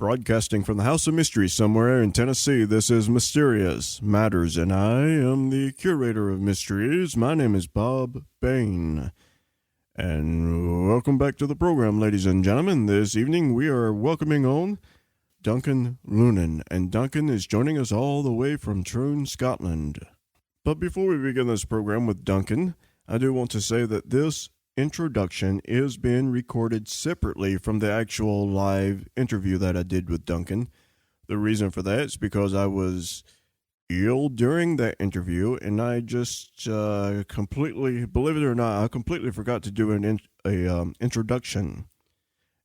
Broadcasting from the House of Mystery somewhere in Tennessee, this is Mysterious Matters, and I am the curator of mysteries. My name is Bob Bain. And welcome back to the program, ladies and gentlemen. This evening we are welcoming on Duncan Lunan, and Duncan is joining us all the way from Troon, Scotland. But before we begin this program with Duncan, I do want to say that this introduction is being recorded separately from the actual live interview that I did with Duncan. The reason for that is because I was ill during that interview, and I just completely, believe it or not, I completely forgot to do an introduction.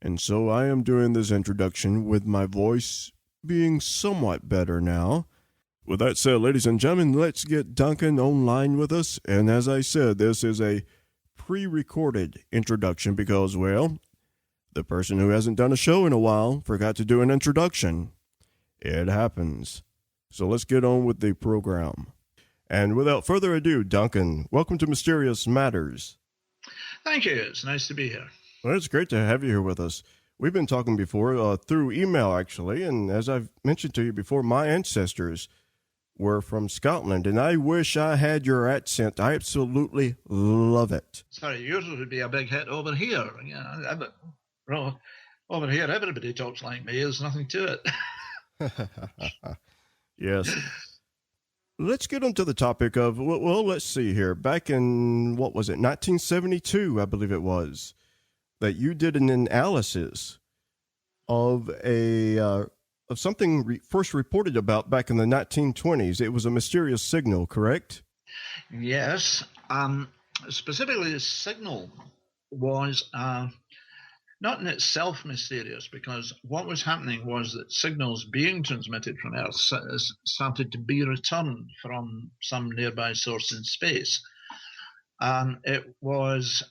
And so I am doing this introduction with my voice being somewhat better now. With that said, ladies and gentlemen, let's get Duncan online with us. And as I said, this is a pre-recorded introduction because, well, the person who hasn't done a show in a while forgot to do an introduction. It happens. So let's get on with the program. And without further ado, Duncan, welcome to Mysterious Matters. Thank you. It's nice to be here. Well, it's great to have you here with us. We've been talking before through email, actually, and as I've mentioned to you before, my ancestors were from Scotland, and I wish I had your accent. I absolutely love it. Sorry, yours would be a big hit over here. Over here, everybody talks like me. There's nothing to it. Yes. Let's get on to the topic of, well, let's see here. Back in, 1972, I believe it was, that you did an analysis of of something first reported about back in the 1920s. It was a mysterious signal, correct? Yes. Specifically, the signal was not in itself mysterious, because what was happening was that signals being transmitted from Earth started to be returned from some nearby source in space. It was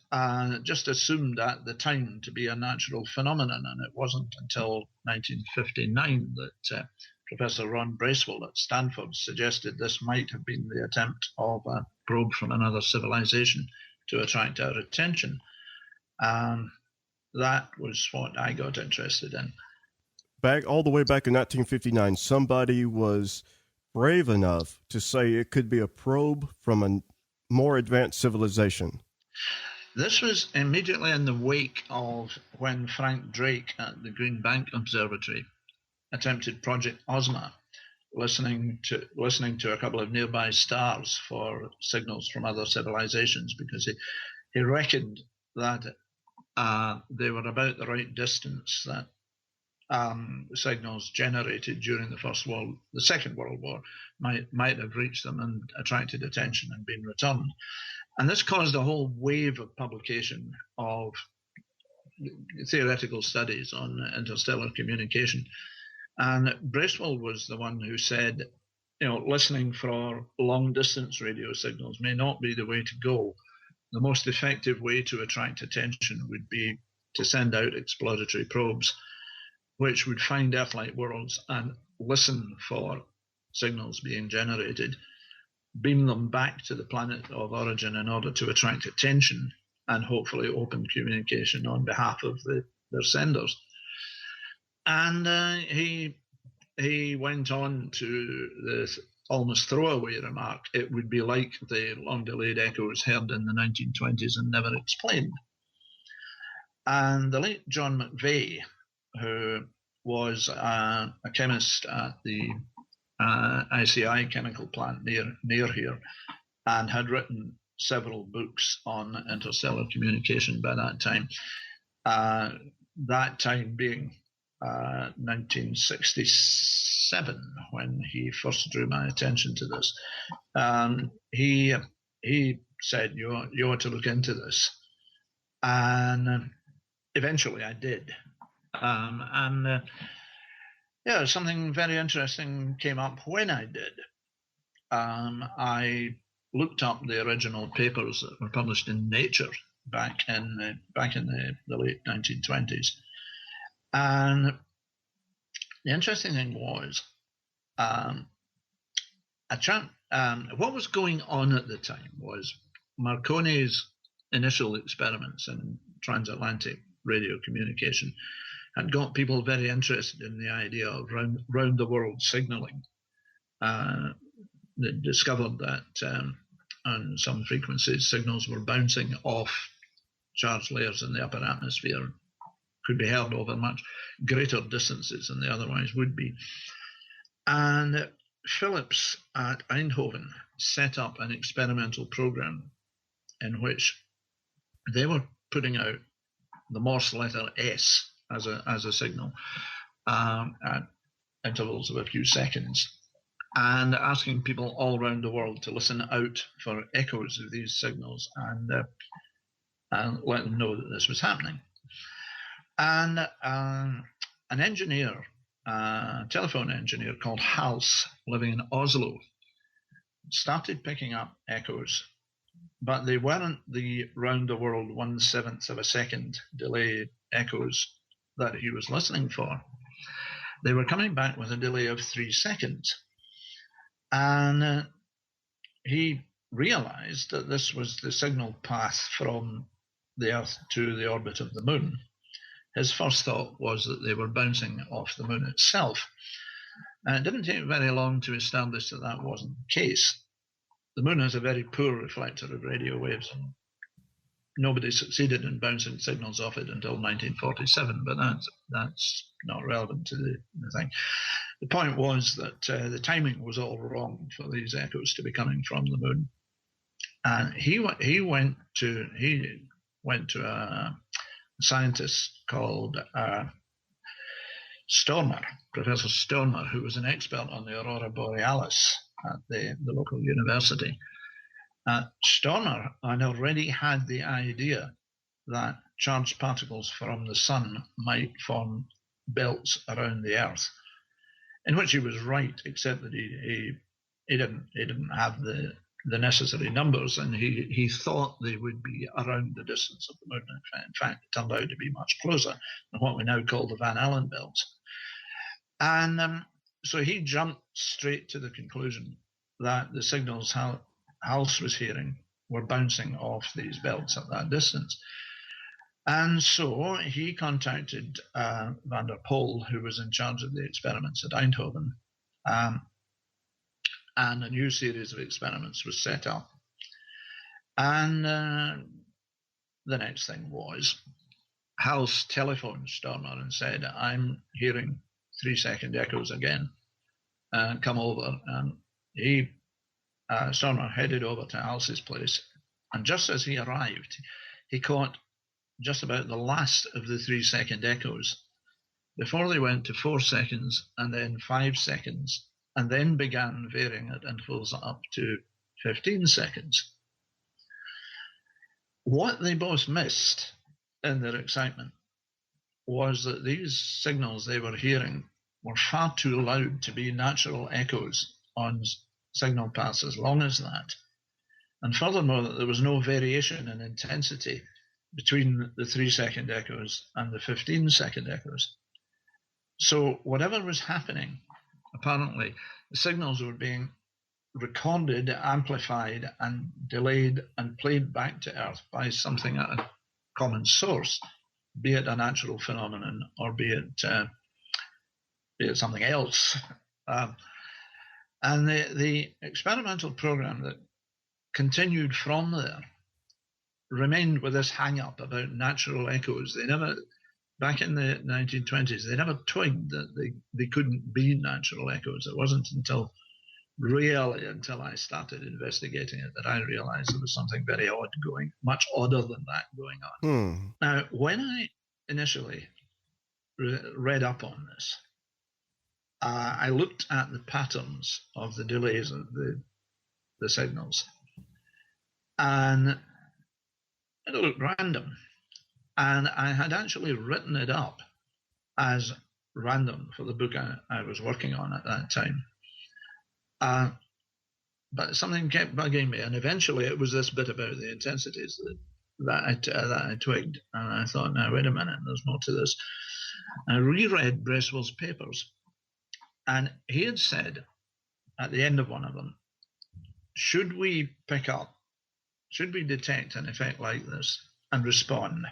just assumed at the time to be a natural phenomenon, and it wasn't until 1959 that Professor Ron Bracewell at Stanford suggested this might have been the attempt of a probe from another civilization to attract our attention. That was what I got interested in. All the way back in 1959, somebody was brave enough to say it could be a probe from a more advanced civilization. This was immediately in the wake of when Frank Drake at the Green Bank Observatory attempted Project Ozma, listening to a couple of nearby stars for signals from other civilizations, because he reckoned that they were about the right distance that signals generated during the Second World War might have reached them and attracted attention and been returned. And this caused a whole wave of publication of theoretical studies on interstellar communication. And Bracewell was the one who said, listening for long distance radio signals may not be the way to go. The most effective way to attract attention would be to send out exploratory probes, which would find Earth-like worlds and listen for signals being generated, beam them back to the planet of origin in order to attract attention and hopefully open communication on behalf of their senders. And he went on to this almost throwaway remark: it would be like the long-delayed echoes heard in the 1920s and never explained. And the late John McVeigh, who was a chemist at the ICI chemical plant near here, and had written several books on interstellar communication by that time. That time being 1967, when he first drew my attention to this. He said, you ought to look into this. And eventually I did. Something very interesting came up when I did. I looked up the original papers that were published in Nature back in the late 1920s. And the interesting thing was, what was going on at the time was Marconi's initial experiments in transatlantic radio communication had got people very interested in the idea of round the world signalling. They discovered that on some frequencies, signals were bouncing off charged layers in the upper atmosphere, could be heard over much greater distances than they otherwise would be. And Philips at Eindhoven set up an experimental program in which they were putting out the Morse letter S as a signal at intervals of a few seconds, and asking people all around the world to listen out for echoes of these signals and let them know that this was happening. And an engineer, a telephone engineer called Hals, living in Oslo, started picking up echoes, but they weren't the round the world 1/7 of a second delay echoes that he was listening for. They were coming back with a delay of 3 seconds. And he realized that this was the signal path from the Earth to the orbit of the Moon. His first thought was that they were bouncing off the Moon itself. And it didn't take very long to establish that that wasn't the case. The Moon has a very poor reflector of radio waves, and nobody succeeded in bouncing signals off it until 1947, but that's not relevant to the thing. The point was that the timing was all wrong for these echoes to be coming from the Moon. And he went to a scientist called Stormer, Professor Stormer, who was an expert on the aurora borealis at the local university. Stormer had already had the idea that charged particles from the sun might form belts around the Earth, in which he was right, except that he didn't have the necessary numbers, and he thought they would be around the distance of the Moon. In fact, it turned out to be much closer than what we now call the Van Allen belts. And so he jumped straight to the conclusion that the signals Hals was hearing were bouncing off these belts at that distance. And so he contacted van der Pol, who was in charge of the experiments at Eindhoven, and a new series of experiments was set up. And the next thing was, Hals telephoned Stormer and said, "I'm hearing 3-second echoes again. Come over." And Stormer headed over to Hals's place, and just as he arrived, he caught just about the last of the 3-second echoes before they went to 4 seconds and then 5 seconds, and then began varying at intervals up to 15 seconds. What they both missed in their excitement was that these signals they were hearing were far too loud to be natural echoes on signal paths as long as that. And furthermore, that there was no variation in intensity between the 3-second echoes and the 15-second echoes. So whatever was happening, apparently, the signals were being recorded, amplified, and delayed and played back to Earth by something at a common source, be it a natural phenomenon or be it something else. And the experimental program that continued from there remained with this hang-up about natural echoes. They never, back in the 1920s, they never twigged that they couldn't be natural echoes. It wasn't until I started investigating it that I realized there was something very odd going, much odder than that going on. Now, when I initially read up on this, I looked at the patterns of the delays of the signals, and it looked random. And I had actually written it up as random for the book I was working on at that time. But something kept bugging me, and eventually it was this bit about the intensities that I twigged. And I thought, now, wait a minute, there's more to this. I reread Bracewell's papers, and he had said at the end of one of them, should we detect an effect like this and respond,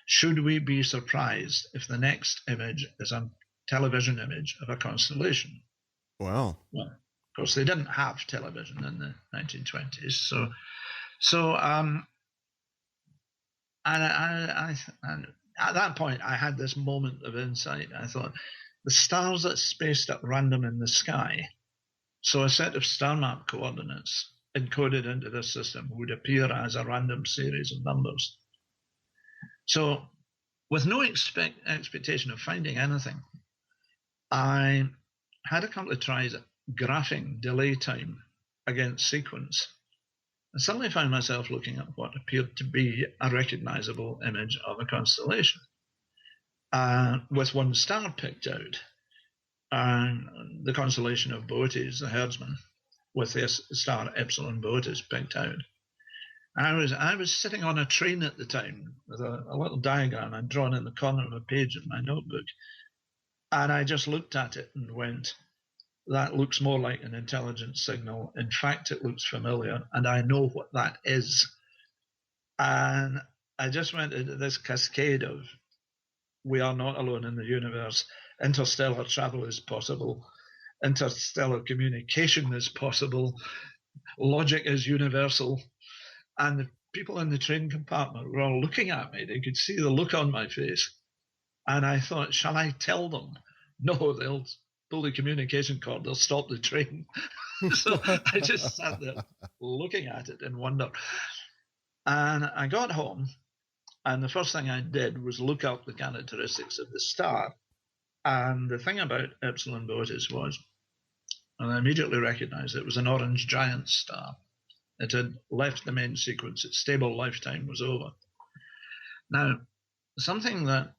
Should we be surprised if the next image is a television image of a constellation? Wow. Well, of course, they didn't have television in the 1920s, and at that point, I had this moment of insight. I thought, the stars that spaced at random in the sky, so a set of star map coordinates encoded into this system would appear as a random series of numbers. So, with no expectation of finding anything, I had a couple of tries at graphing delay time against sequence. I suddenly found myself looking at what appeared to be a recognizable image of a constellation, with one star picked out, the constellation of Boötes, the herdsman, with the star Epsilon Boötes picked out. I was sitting on a train at the time with a little diagram I'd drawn in the corner of a page of my notebook, and I just looked at it and went, that looks more like an intelligence signal. In fact, it looks familiar, and I know what that is. And I just went into this cascade of, we are not alone in the universe. Interstellar travel is possible. Interstellar communication is possible. Logic is universal. And the people in the train compartment were all looking at me. They could see the look on my face. And I thought, shall I tell them? No, they'll pull the communication cord, they'll stop the train. So I just sat there looking at it in wonder. And I got home, and the first thing I did was look up the characteristics of the star. And the thing about Epsilon Boötes was, and I immediately recognized it was an orange giant star. It had left the main sequence, its stable lifetime was over. Now, something that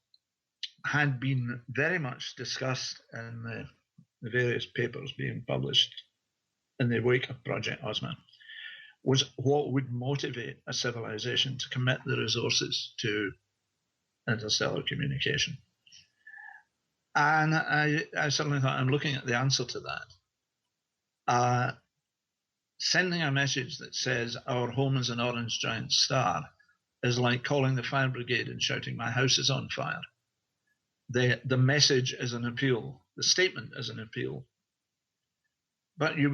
had been very much discussed in the various papers being published in the wake of Project Ozma was what would motivate a civilization to commit the resources to interstellar communication. And I suddenly thought, I'm looking at the answer to that. Sending a message that says our home is an orange giant star is like calling the fire brigade and shouting, my house is on fire. The message is an appeal. The statement is an appeal. But they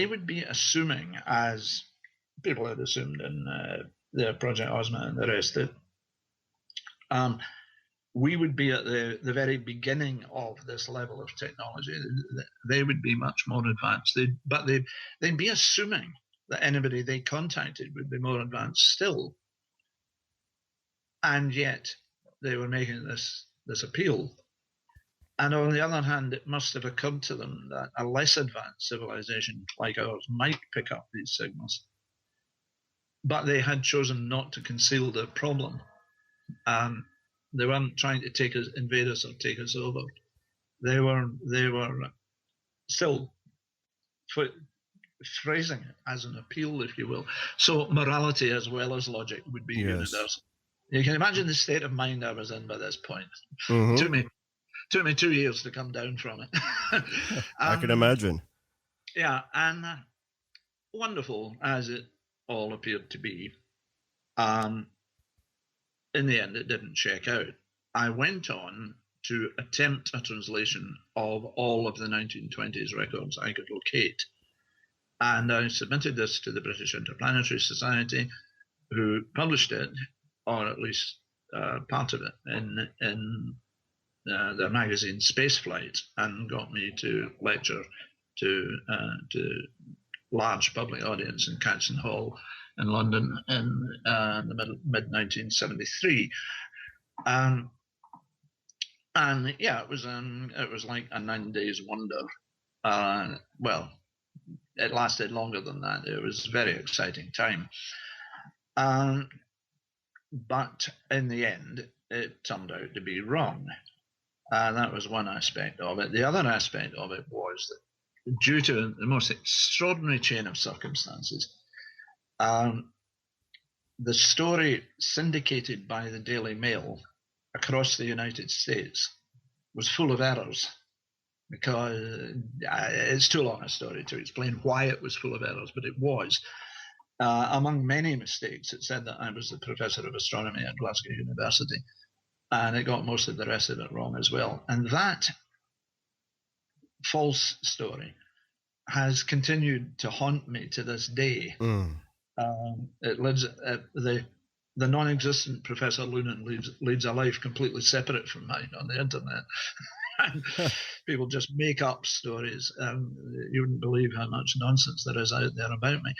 would be assuming, as people had assumed in the Project Ozma and the rest, that we would be at the very beginning of this level of technology. They would be much more advanced. They'd be assuming that anybody they contacted would be more advanced still. And yet they were making this appeal. And on the other hand, it must have occurred to them that a less advanced civilization like ours might pick up these signals. But they had chosen not to conceal their problem. They weren't trying to invade us or take us over. They were still phrasing it as an appeal, if you will. So morality as well as logic would be universal. You can imagine the state of mind I was in by this point. Mm-hmm. Took me 2 years to come down from it. I can imagine. Yeah, and wonderful as it all appeared to be, in the end, it didn't check out. I went on to attempt a translation of all of the 1920s records I could locate. And I submitted this to the British Interplanetary Society, who published it, or at least part of it, in their magazine Spaceflight, and got me to lecture to large public audience in Caxton Hall in London in the mid-1973. And yeah, it was like a 9 days wonder. Well, it lasted longer than that. It was a very exciting time. But in the end, it turned out to be wrong. That was one aspect of it. The other aspect of it was that due to the most extraordinary chain of circumstances, the story syndicated by the Daily Mail across the United States was full of errors, because it's too long a story to explain why it was full of errors, but it was. Among many mistakes, it said that I was the professor of astronomy at Glasgow University, and it got most of the rest of it wrong as well. And that false story has continued to haunt me to this day. It lives the non-existent Professor Lunan leads a life completely separate from mine on the internet. And people just make up stories. You wouldn't believe how much nonsense there is out there about me.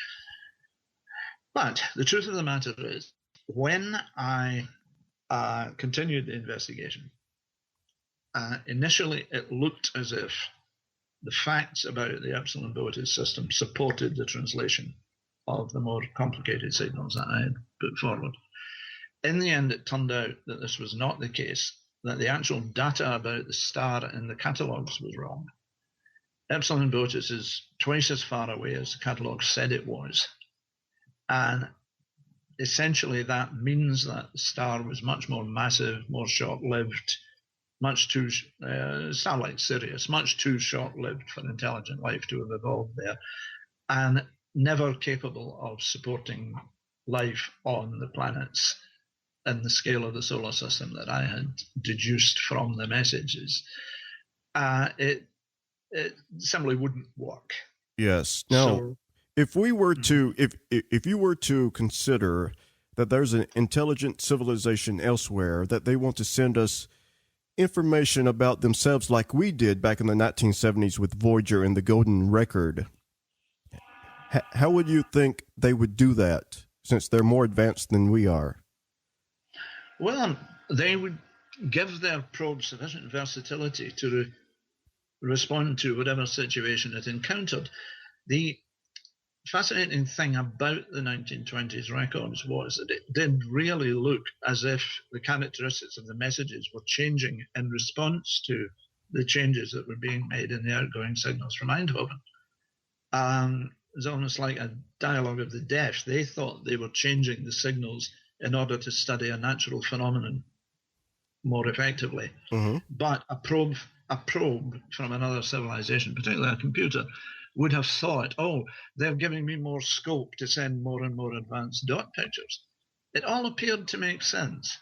But the truth of the matter is, when I continued the investigation, initially it looked as if the facts about the Epsilon Boötes system supported the translation of the more complicated signals that I had put forward. In the end, it turned out that this was not the case, that the actual data about the star in the catalogues was wrong. Epsilon Boötes is twice as far away as the catalogue said it was. And essentially that means that the star was much more massive, more short-lived, much too, star like Sirius, much too short-lived for intelligent life to have evolved there, and never capable of supporting life on the planets in the scale of the solar system that I had deduced from the messages. It simply wouldn't work. Yes. Now, So, if we were to, if you were to consider that there's an intelligent civilization elsewhere, that they want to send us information about themselves like we did back in the 1970s with Voyager and the Golden Record, how would you think they would do that, since they're more advanced than we are? well, they would give their probe sufficient versatility to respond to whatever situation it encountered. The fascinating thing about the 1920s records was that it did really look as if the characteristics of the messages were changing in response to the changes that were being made in the outgoing signals from Eindhoven. It was almost like a dialogue of the deaf. They thought they were changing the signals in order to study a natural phenomenon more effectively. But a probe from another civilization, particularly a computer, would have thought, oh, they're giving me more scope to send more and more advanced dot pictures. It all appeared to make sense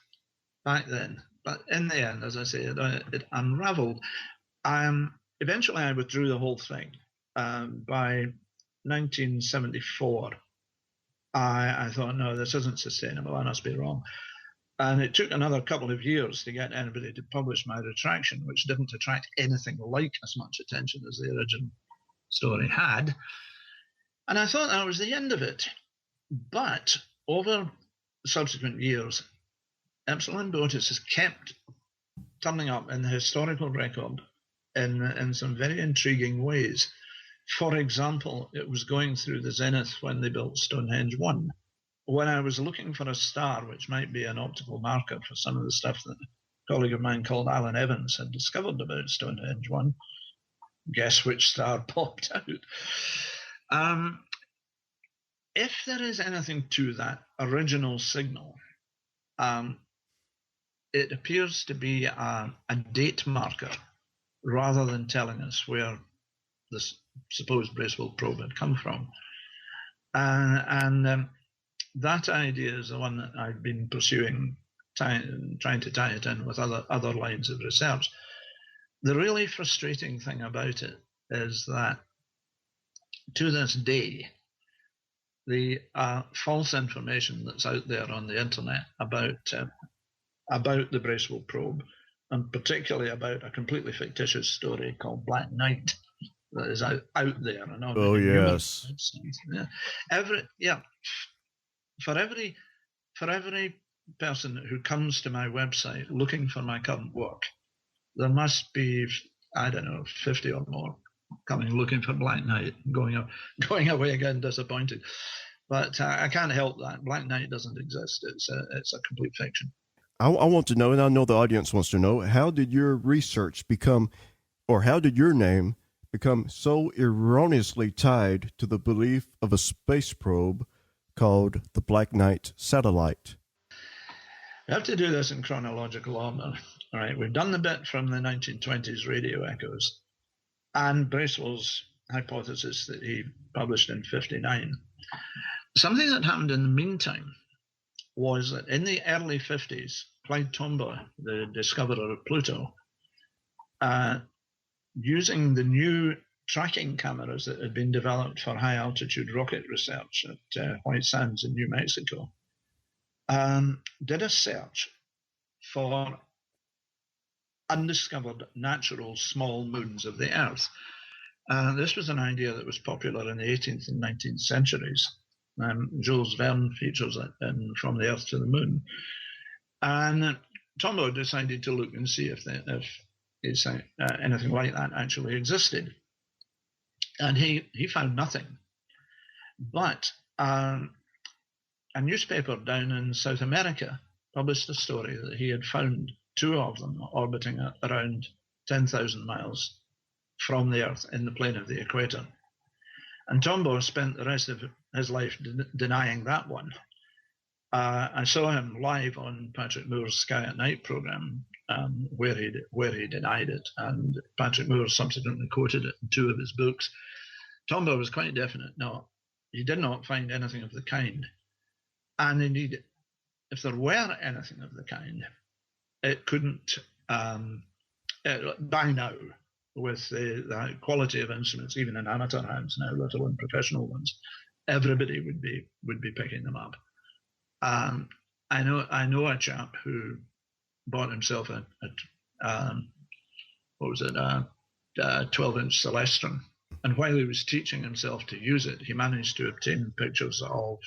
back then. But in the end, as I say, it unraveled. Eventually, I withdrew the whole thing. By 1974, I thought, no, this isn't sustainable. I must be wrong. And it took another couple of years to get anybody to publish my retraction, which didn't attract anything like as much attention as the original story had. And I thought that was the end of it. But over subsequent years, Epsilon Boötes has kept turning up in the historical record in some very intriguing ways. For example, it was going through the zenith when they built Stonehenge 1. When I was looking for a star, which might be an optical marker for some of the stuff that a colleague of mine called Alan Evans had discovered about Stonehenge 1, guess which star popped out. If there is anything to that original signal, it appears to be a date marker rather than telling us where this supposed Bracewell probe had come from. And that idea is the one that I've been pursuing, trying to tie it in with other lines of research. The really frustrating thing about it is that to this day, the false information that's out there on the internet about the Bracewell probe, and particularly about a completely fictitious story called Black Knight that is out there. And oh yes, for every person who comes to my website looking for my current work, there must be, I don't know, 50 or more coming looking for Black Knight, going away again disappointed. But I can't help that. Black Knight doesn't exist. It's a complete fiction. I want to know, and I know the audience wants to know, how did your research become, or how did your name become so erroneously tied to the belief of a space probe called the Black Knight satellite? We have to do this in chronological order. All right, we've done the bit from the 1920s radio echoes and Bracewell's hypothesis that he published in 1959. Something that happened in the meantime was that in the early 50s, Clyde Tombaugh, the discoverer of Pluto, using the new tracking cameras that had been developed for high altitude rocket research at White Sands in New Mexico, did a search for undiscovered natural small moons of the Earth. This was an idea that was popular in the 18th and 19th centuries. Jules Verne features it in From the Earth to the Moon. And Tombaugh decided to look and see if anything like that actually existed. And he found nothing. But a newspaper down in South America published a story that he had found two of them orbiting at around 10,000 miles from the Earth in the plane of the equator. And Tombaugh spent the rest of his life denying that one. I saw him live on Patrick Moore's Sky at Night program, where he denied it, and Patrick Moore subsequently quoted it in two of his books. Tombaugh was quite definite. No, he did not find anything of the kind. And indeed, if there were anything of the kind, it couldn't, by now, with the quality of instruments, even in amateur hands now, let alone professional ones, everybody would be picking them up. I know a chap who bought himself a 12-inch Celestron, and while he was teaching himself to use it, he managed to obtain pictures of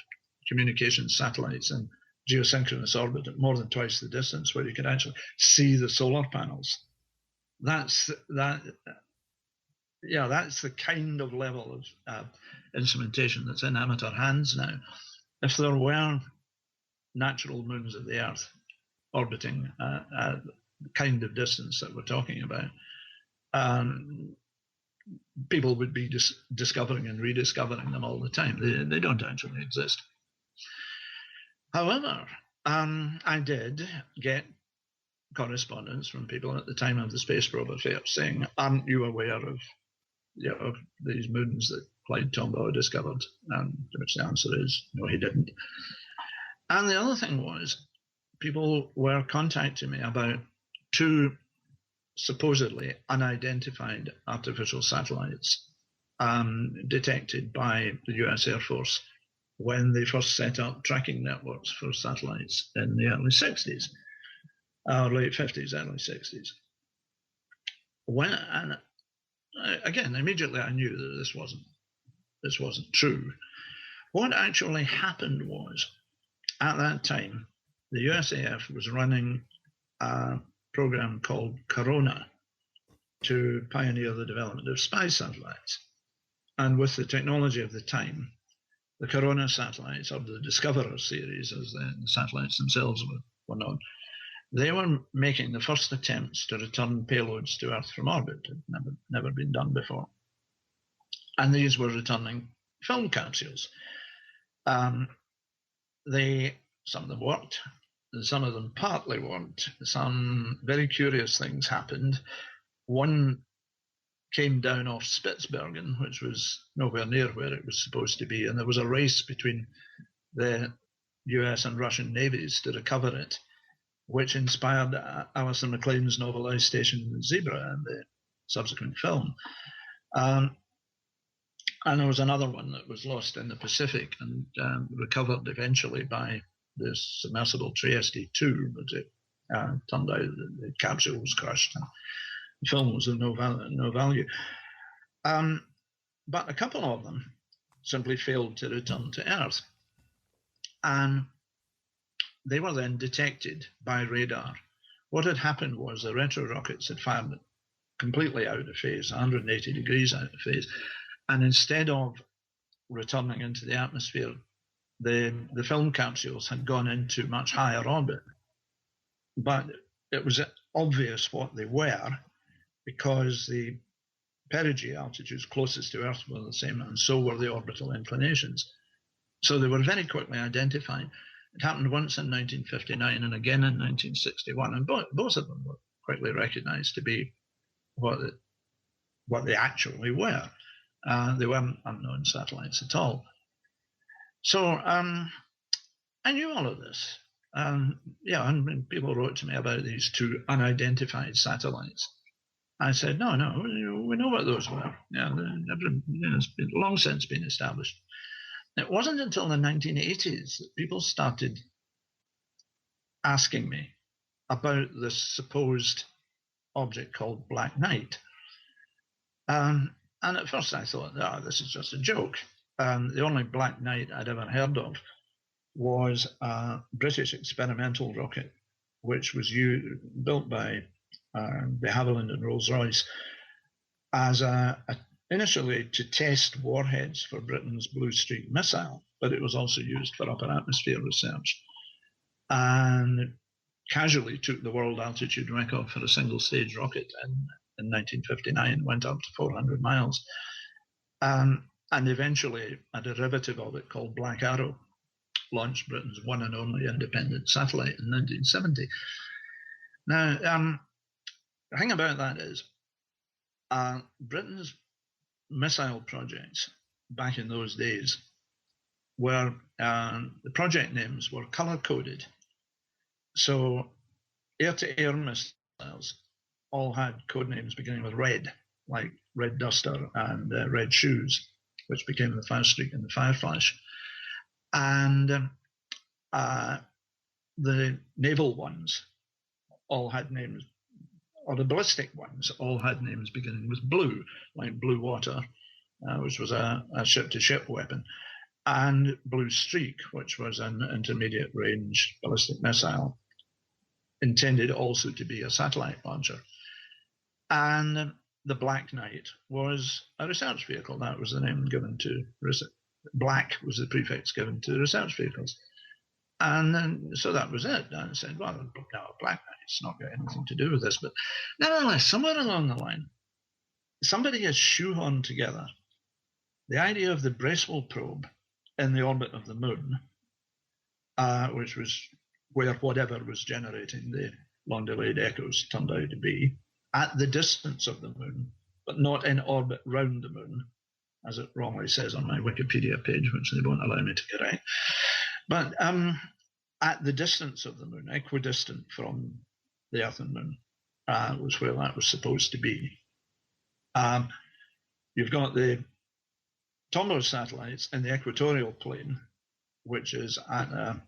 communication satellites in geosynchronous orbit at more than twice the distance, where you could actually see the solar panels. That's the kind of level of instrumentation that's in amateur hands now. If there were natural moons of the Earth orbiting the kind of distance that we're talking about, people would be discovering and rediscovering them all the time. They don't actually exist. However, I did get correspondence from people at the time of the space probe affair saying, aren't you aware of these moons that Clyde Tombaugh discovered? And to which the answer is, no, he didn't. And the other thing was, people were contacting me about two supposedly unidentified artificial satellites detected by the US Air Force when they first set up tracking networks for satellites in the early 60s, or late 50s, early 60s. Again, immediately I knew that this wasn't true. What actually happened was, at that time, the USAF was running a program called Corona to pioneer the development of spy satellites. And with the technology of the time, the Corona satellites, or the Discoverer series, as the satellites themselves were known, they were making the first attempts to return payloads to Earth from orbit. It had never been done before. And these were returning film capsules. Some of them worked, some of them partly worked. Some very curious things happened. One came down off Spitsbergen, which was nowhere near where it was supposed to be, and there was a race between the US and Russian navies to recover it, which inspired Alistair MacLean's novelisation Zebra and the subsequent film. And there was another one that was lost in the Pacific and recovered eventually by the submersible Trieste-2, but it turned out that the capsule was crushed and the film was of no value. But a couple of them simply failed to return to Earth. And they were then detected by radar. What had happened was the retro rockets had fired completely out of phase, 180 degrees out of phase. And instead of returning into the atmosphere, the film capsules had gone into much higher orbit. But it was obvious what they were, because the perigee altitudes closest to Earth were the same, and so were the orbital inclinations. So they were very quickly identified. It happened once in 1959 and again in 1961, and both of them were quickly recognized to be what they actually were. They weren't unknown satellites at all. So I knew all of this. And people wrote to me about these two unidentified satellites. I said, no, we know what those were. It's been long since been established. It wasn't until the 1980s that people started asking me about this supposed object called Black Knight. And at first I thought, this is just a joke. The only Black Knight I'd ever heard of was a British experimental rocket, which was built by de Havilland and Rolls-Royce as initially to test warheads for Britain's Blue Streak missile, but it was also used for upper atmosphere research. And casually took the world altitude record for a single stage rocket in 1959, went up to 400 miles. And eventually a derivative of it called Black Arrow launched Britain's one and only independent satellite in 1970. Now, the thing about that is Britain's missile projects back in those days were, the project names were color-coded. So air-to-air missiles all had code names beginning with red, like Red Duster and Red Shoes, which became the Firestreak and the Fireflash. And the naval ones all had names, or the ballistic ones all had names beginning with blue, like Blue Water, which was a ship-to-ship weapon, and Blue Streak, which was an intermediate range ballistic missile, intended also to be a satellite launcher. And the Black Knight was a research vehicle. That was the name given to Black was the prefix given to research vehicles. And then, so that was it. And I said, well, no, Black Knight's not got anything to do with this. But nevertheless, somewhere along the line, somebody has shoehorned together the idea of the Bracewell probe in the orbit of the moon, which was where whatever was generating the long-delayed echoes turned out to be, at the distance of the moon, but not in orbit round the moon, as it wrongly says on my Wikipedia page, which they won't allow me to correct. But at the distance of the moon, equidistant from the Earth and Moon, was where that was supposed to be. You've got the Tombo satellites in the equatorial plane, which is at a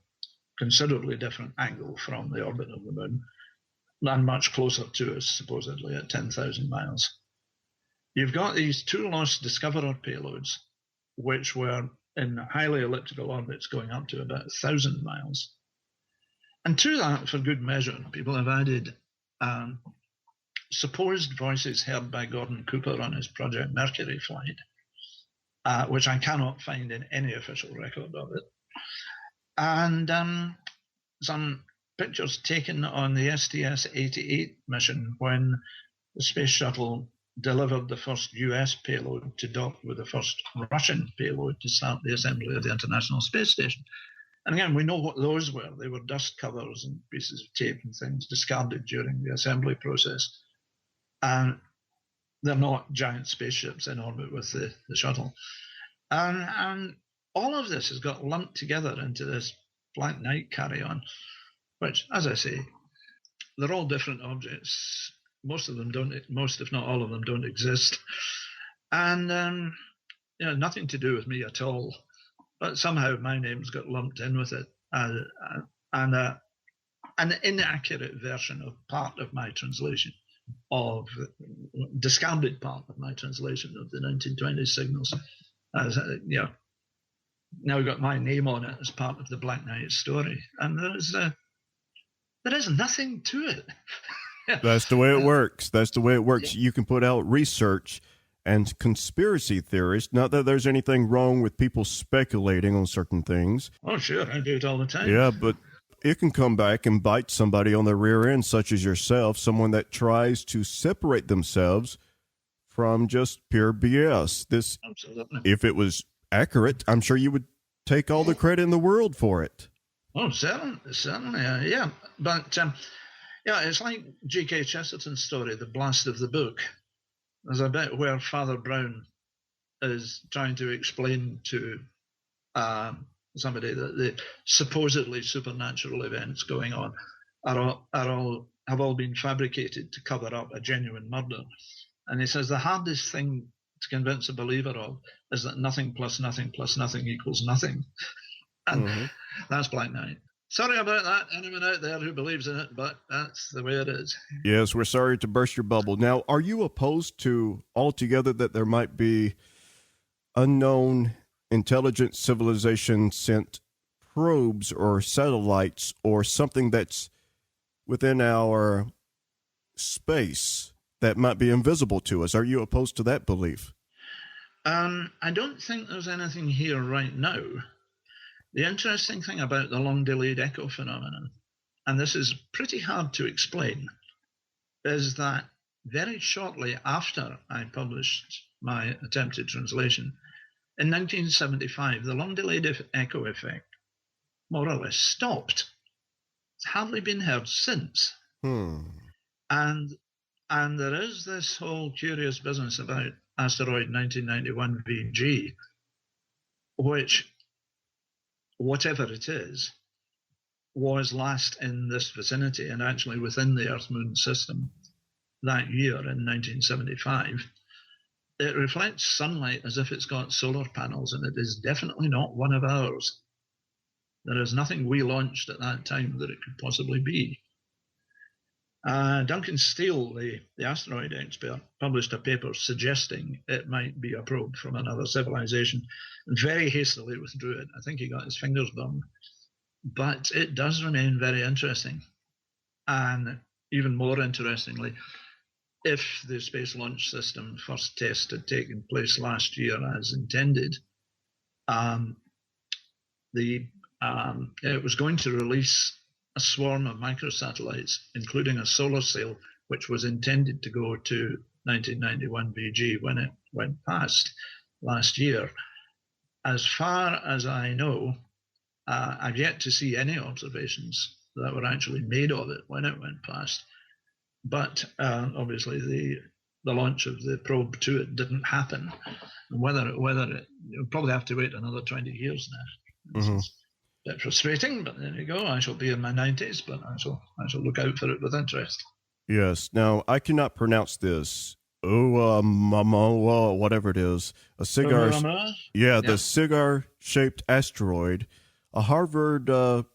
considerably different angle from the orbit of the moon, and much closer to us, supposedly at 10,000 miles. You've got these two lost Discoverer payloads, which were in highly elliptical orbits going up to about 1,000 miles. And to that, for good measure, people have added supposed voices heard by Gordon Cooper on his Project Mercury flight, which I cannot find in any official record of it. And some pictures taken on the STS-88 mission when the space shuttle delivered the first US payload to dock with the first Russian payload to start the assembly of the International Space Station. And again, we know what those were. They were dust covers and pieces of tape and things discarded during the assembly process. And they're not giant spaceships in orbit with the shuttle. And all of this has got lumped together into this Black Knight carry-on, which, as I say, they're all different objects. Most of them don't, most if not all of them don't exist. And nothing to do with me at all. But somehow my name's got lumped in with it. And an inaccurate version of part of my translation of discarded part of my translation of the 1920s signals. Now got my name on it as part of the Black Knight story. And there is nothing to it. That's the way it works. That's the way it works. Yeah. You can put out research and conspiracy theories. Not that there's anything wrong with people speculating on certain things. Oh, sure. I do it all the time. Yeah, but it can come back and bite somebody on the rear end, such as yourself, someone that tries to separate themselves from just pure BS. This, absolutely. If it was accurate, I'm sure you would take all the credit in the world for it. Oh, certainly. Yeah. But, it's like G.K. Chesterton's story, The Blast of the Book. There's a bit where Father Brown is trying to explain to somebody that the supposedly supernatural events going on have all been fabricated to cover up a genuine murder. And he says the hardest thing to convince a believer of is that nothing plus nothing plus nothing equals nothing. And that's Black Knight. Sorry about that, anyone out there who believes in it, but that's the way it is. Yes, we're sorry to burst your bubble. Now, are you opposed to altogether that there might be unknown intelligent civilization sent probes or satellites or something that's within our space that might be invisible to us? Are you opposed to that belief? I don't think there's anything here right now. The interesting thing about the long-delayed echo phenomenon, and this is pretty hard to explain, is that very shortly after I published my attempted translation, in 1975, the long-delayed echo effect more or less stopped. It's hardly been heard since. And there is this whole curious business about asteroid 1991 VG, which, whatever it is, was last in this vicinity and actually within the Earth-Moon system that year in 1975. It reflects sunlight as if it's got solar panels, and it is definitely not one of ours. There is nothing we launched at that time that it could possibly be. Duncan Steele, the asteroid expert, published a paper suggesting it might be a probe from another civilization and very hastily withdrew it. I think he got his fingers burned. But it does remain very interesting. And even more interestingly, if the Space Launch System first test had taken place last year as intended, it was going to release a swarm of microsatellites, including a solar sail, which was intended to go to 1991 VG when it went past last year. As far as I know, I've yet to see any observations that were actually made of it when it went past. But obviously the launch of the probe to it didn't happen. And whether it you'll probably have to wait another 20 years now. It's a bit frustrating, but there you go. I shall be in my 90s, but I shall look out for it with interest. Yes. Now, I cannot pronounce this. Whatever it is. A cigar. The cigar-shaped asteroid. A Harvard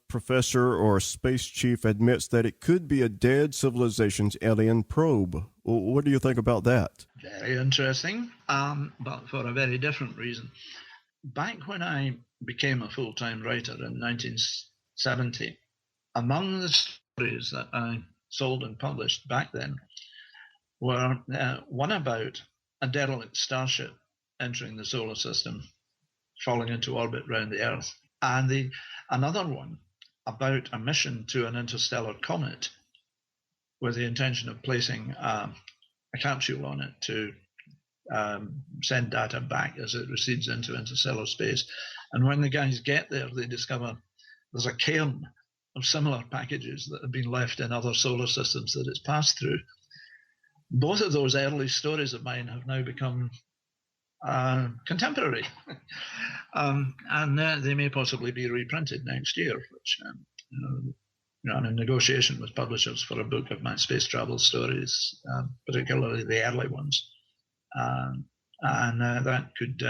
professor or space chief admits that it could be a dead civilization's alien probe. What do you think about that? Very interesting, but for a very different reason. Back when I became a full-time writer in 1970, among the stories that I sold and published back then were one about a derelict starship entering the solar system, falling into orbit around the Earth, and another one about a mission to an interstellar comet with the intention of placing a capsule on it to send data back as it recedes into interstellar space. And when the guys get there, they discover there's a cairn of similar packages that have been left in other solar systems that it's passed through. Both of those early stories of mine have now become contemporary, and they may possibly be reprinted next year, which I'm in negotiation with publishers for a book of my space travel stories, particularly the early ones, and that could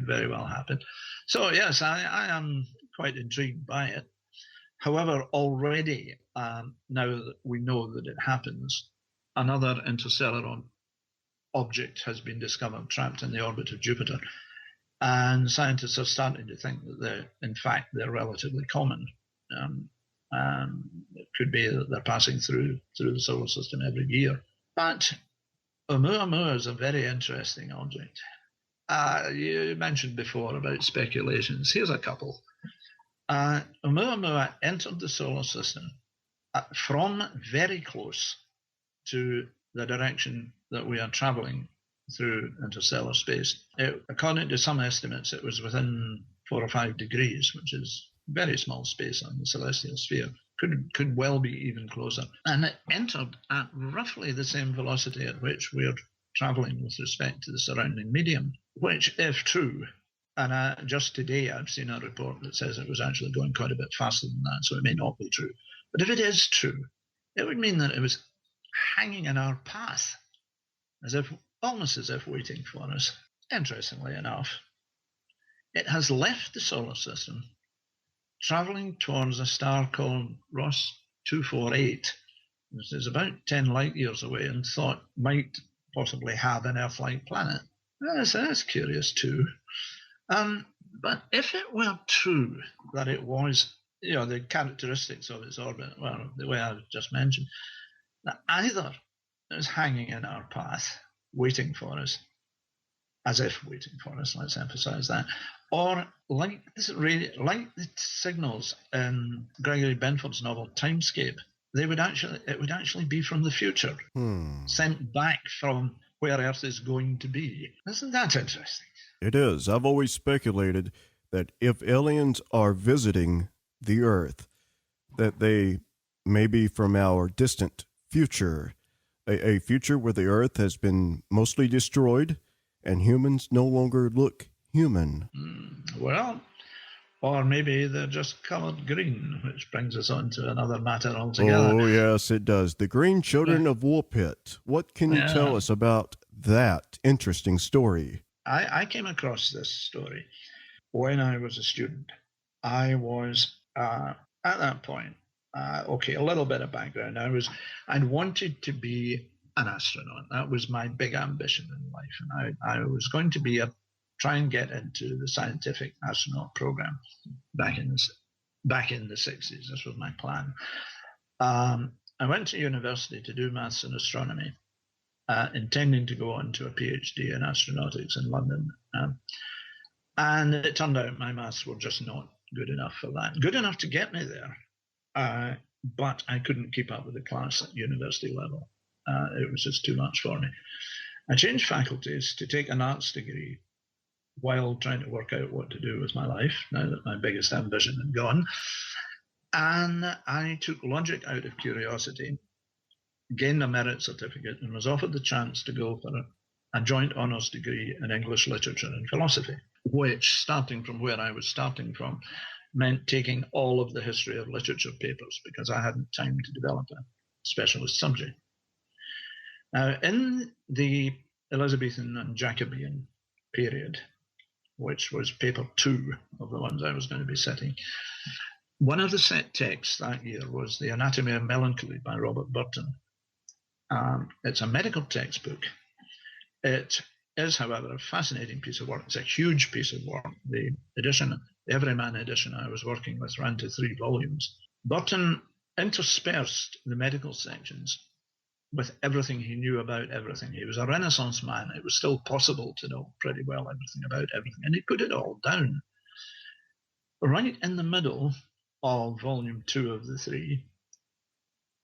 very well happen. So yes, I am quite intrigued by it. However, already now that we know that it happens, another interstellar object has been discovered trapped in the orbit of Jupiter, and scientists are starting to think that they're relatively common. It could be that they're passing through the solar system every year. But Oumuamua is a very interesting object. You mentioned before about speculations. Here's a couple. Oumuamua entered the solar system from very close to the direction that we are traveling through interstellar space. According to some estimates, it was within 4 or 5 degrees, which is very small space on the celestial sphere. Could well be even closer. And it entered at roughly the same velocity at which we're traveling with respect to the surrounding medium, which, if true, And just today, I've seen a report that says it was actually going quite a bit faster than that, so it may not be true. But if it is true, it would mean that it was hanging in our path, almost as if waiting for us. Interestingly enough, it has left the solar system, traveling towards a star called Ross 248, which is about 10 light years away and thought might possibly have an Earth-like planet. That's curious too. But if it were true that it was, the characteristics of its orbit, well, the way I've just mentioned, that either it was hanging in our path, waiting for us, as if waiting for us, let's emphasize that, or like the signals in Gregory Benford's novel Timescape, it would actually be from the future, sent back from where Earth is going to be. Isn't that interesting? It is. I've always speculated that if aliens are visiting the Earth, that they may be from our distant future, a future where the Earth has been mostly destroyed and humans no longer look human. Well, or maybe they're just colored green, which brings us on to another matter altogether. Oh, yes, it does. The Green Children of Woolpit. What can you tell us about that interesting story? I came across this story when I was a student. I was, at that point, a little bit of background. I'd wanted to be an astronaut. That was my big ambition in life. And I was going to try and get into the scientific astronaut program back in the 60s. This was my plan. I went to university to do maths and astronomy, intending to go on to a PhD in astronautics in London. And it turned out my maths were just not good enough for that. Good enough to get me there, but I couldn't keep up with the class at university level. It was just too much for me. I changed faculties to take an arts degree while trying to work out what to do with my life, now that my biggest ambition had gone. And I took logic out of curiosity, gained a merit certificate, and was offered the chance to go for a joint honours degree in English literature and philosophy, which, starting from where I was starting from, meant taking all of the history of literature papers because I hadn't time to develop a specialist subject. Now, in the Elizabethan and Jacobean period, which was paper 2 of the ones I was going to be setting, one of the set texts that year was The Anatomy of Melancholy by Robert Burton. It's a medical textbook. It is, however, a fascinating piece of work. It's a huge piece of work. The Everyman edition I was working with ran to 3 volumes. Burton interspersed the medical sections with everything he knew about everything. He was a Renaissance man. It was still possible to know pretty well everything about everything, and he put it all down. Right in the middle of volume 2 of the 3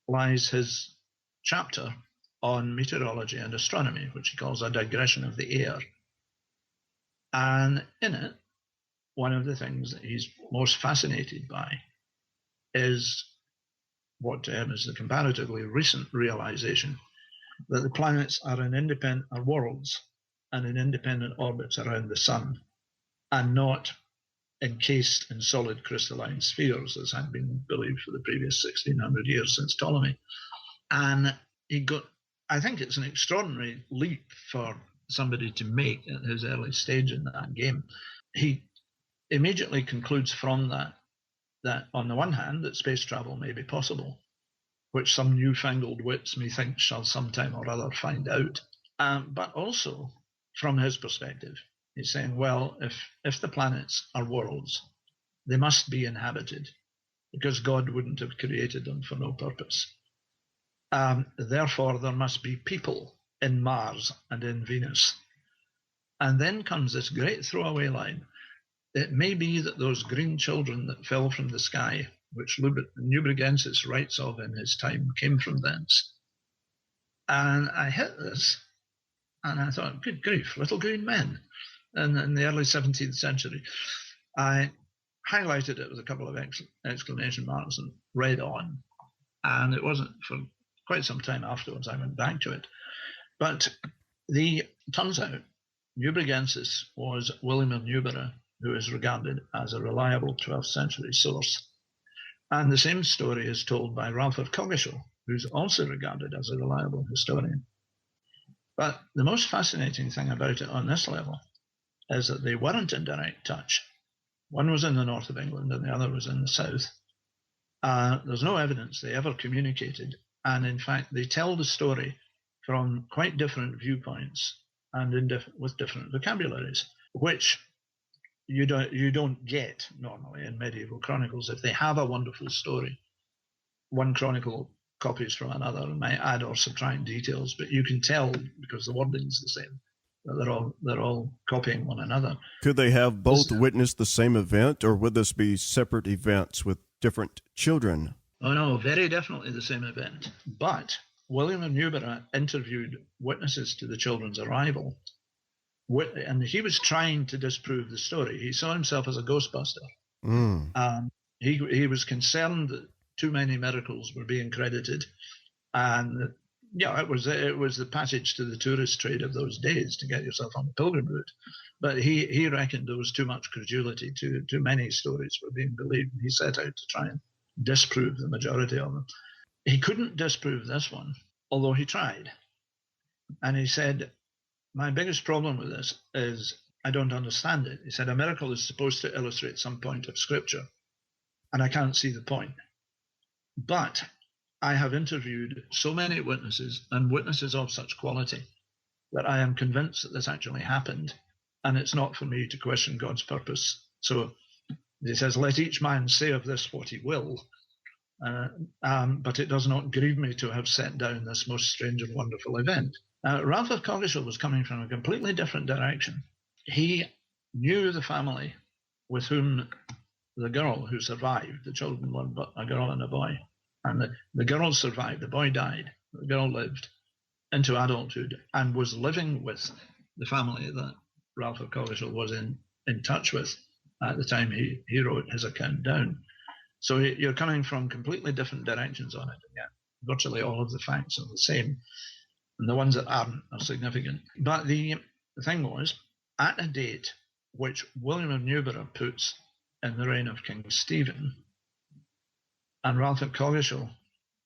lies his chapter on meteorology and astronomy, which he calls A Digression of the Air. And in it, one of the things that he's most fascinated by is what to him is the comparatively recent realization that the planets are worlds and in independent orbits around the sun, and not encased in solid crystalline spheres, as had been believed for the previous 1600 years since Ptolemy. And I think it's an extraordinary leap for somebody to make at his early stage in that game. He immediately concludes from that on the one hand, that space travel may be possible, which some newfangled wits may think shall sometime or other find out. But also, from his perspective, he's saying, well, if the planets are worlds, they must be inhabited, because God wouldn't have created them for no purpose. Therefore, there must be people in Mars and in Venus. And then comes this great throwaway line. It may be that those green children that fell from the sky, which Nubrigensis writes of in his time, came from thence. And I hit this, and I thought, good grief, little green men. And in the early 17th century, I highlighted it with a couple of exclamation marks and read on. And it wasn't for quite some time afterwards I went back to it. But turns out Newbregensis was William of Newbury, who is regarded as a reliable 12th century source. And the same story is told by Ralph of Coggeshall, who's also regarded as a reliable historian. But the most fascinating thing about it on this level is that they weren't in direct touch. One was in the north of England and the other was in the south. There's no evidence they ever communicated. And in fact, they tell the story from quite different viewpoints and with different vocabularies, which you don't get normally in medieval chronicles. If they have a wonderful story, one chronicle copies from another and might add or subtract details, but you can tell because the wording's the same that they're all copying one another. Could they have both witnessed the same event, or would this be separate events with different children? Oh no, very definitely the same event. But William of Newbury interviewed witnesses to the children's arrival, and he was trying to disprove the story. He saw himself as a ghostbuster. He was concerned that too many miracles were being credited, and it was the passage to the tourist trade of those days to get yourself on the pilgrim route. But he reckoned there was too much credulity, too many stories were being believed, and he set out to try and disprove the majority of them. He couldn't disprove this one, although he tried. And he said, my biggest problem with this is I don't understand it. He said, a miracle is supposed to illustrate some point of scripture, and I can't see the point. But I have interviewed so many witnesses, and witnesses of such quality, that I am convinced that this actually happened, and it's not for me to question God's purpose. So he says, let each man say of this what he will, but it does not grieve me to have set down this most strange and wonderful event. Ralph of Coggeshall was coming from a completely different direction. He knew the family with whom the girl who survived, the children were but a girl and a boy, and the girl survived, the boy died, the girl lived into adulthood and was living with the family that Ralph of Coggeshall was in touch with at the time he wrote his account down. So you're coming from completely different directions on it, and yet virtually all of the facts are the same, and the ones that aren't are significant. But the thing was, at a date which William of Newbury puts in the reign of King Stephen, and Ralph of Coggeshall,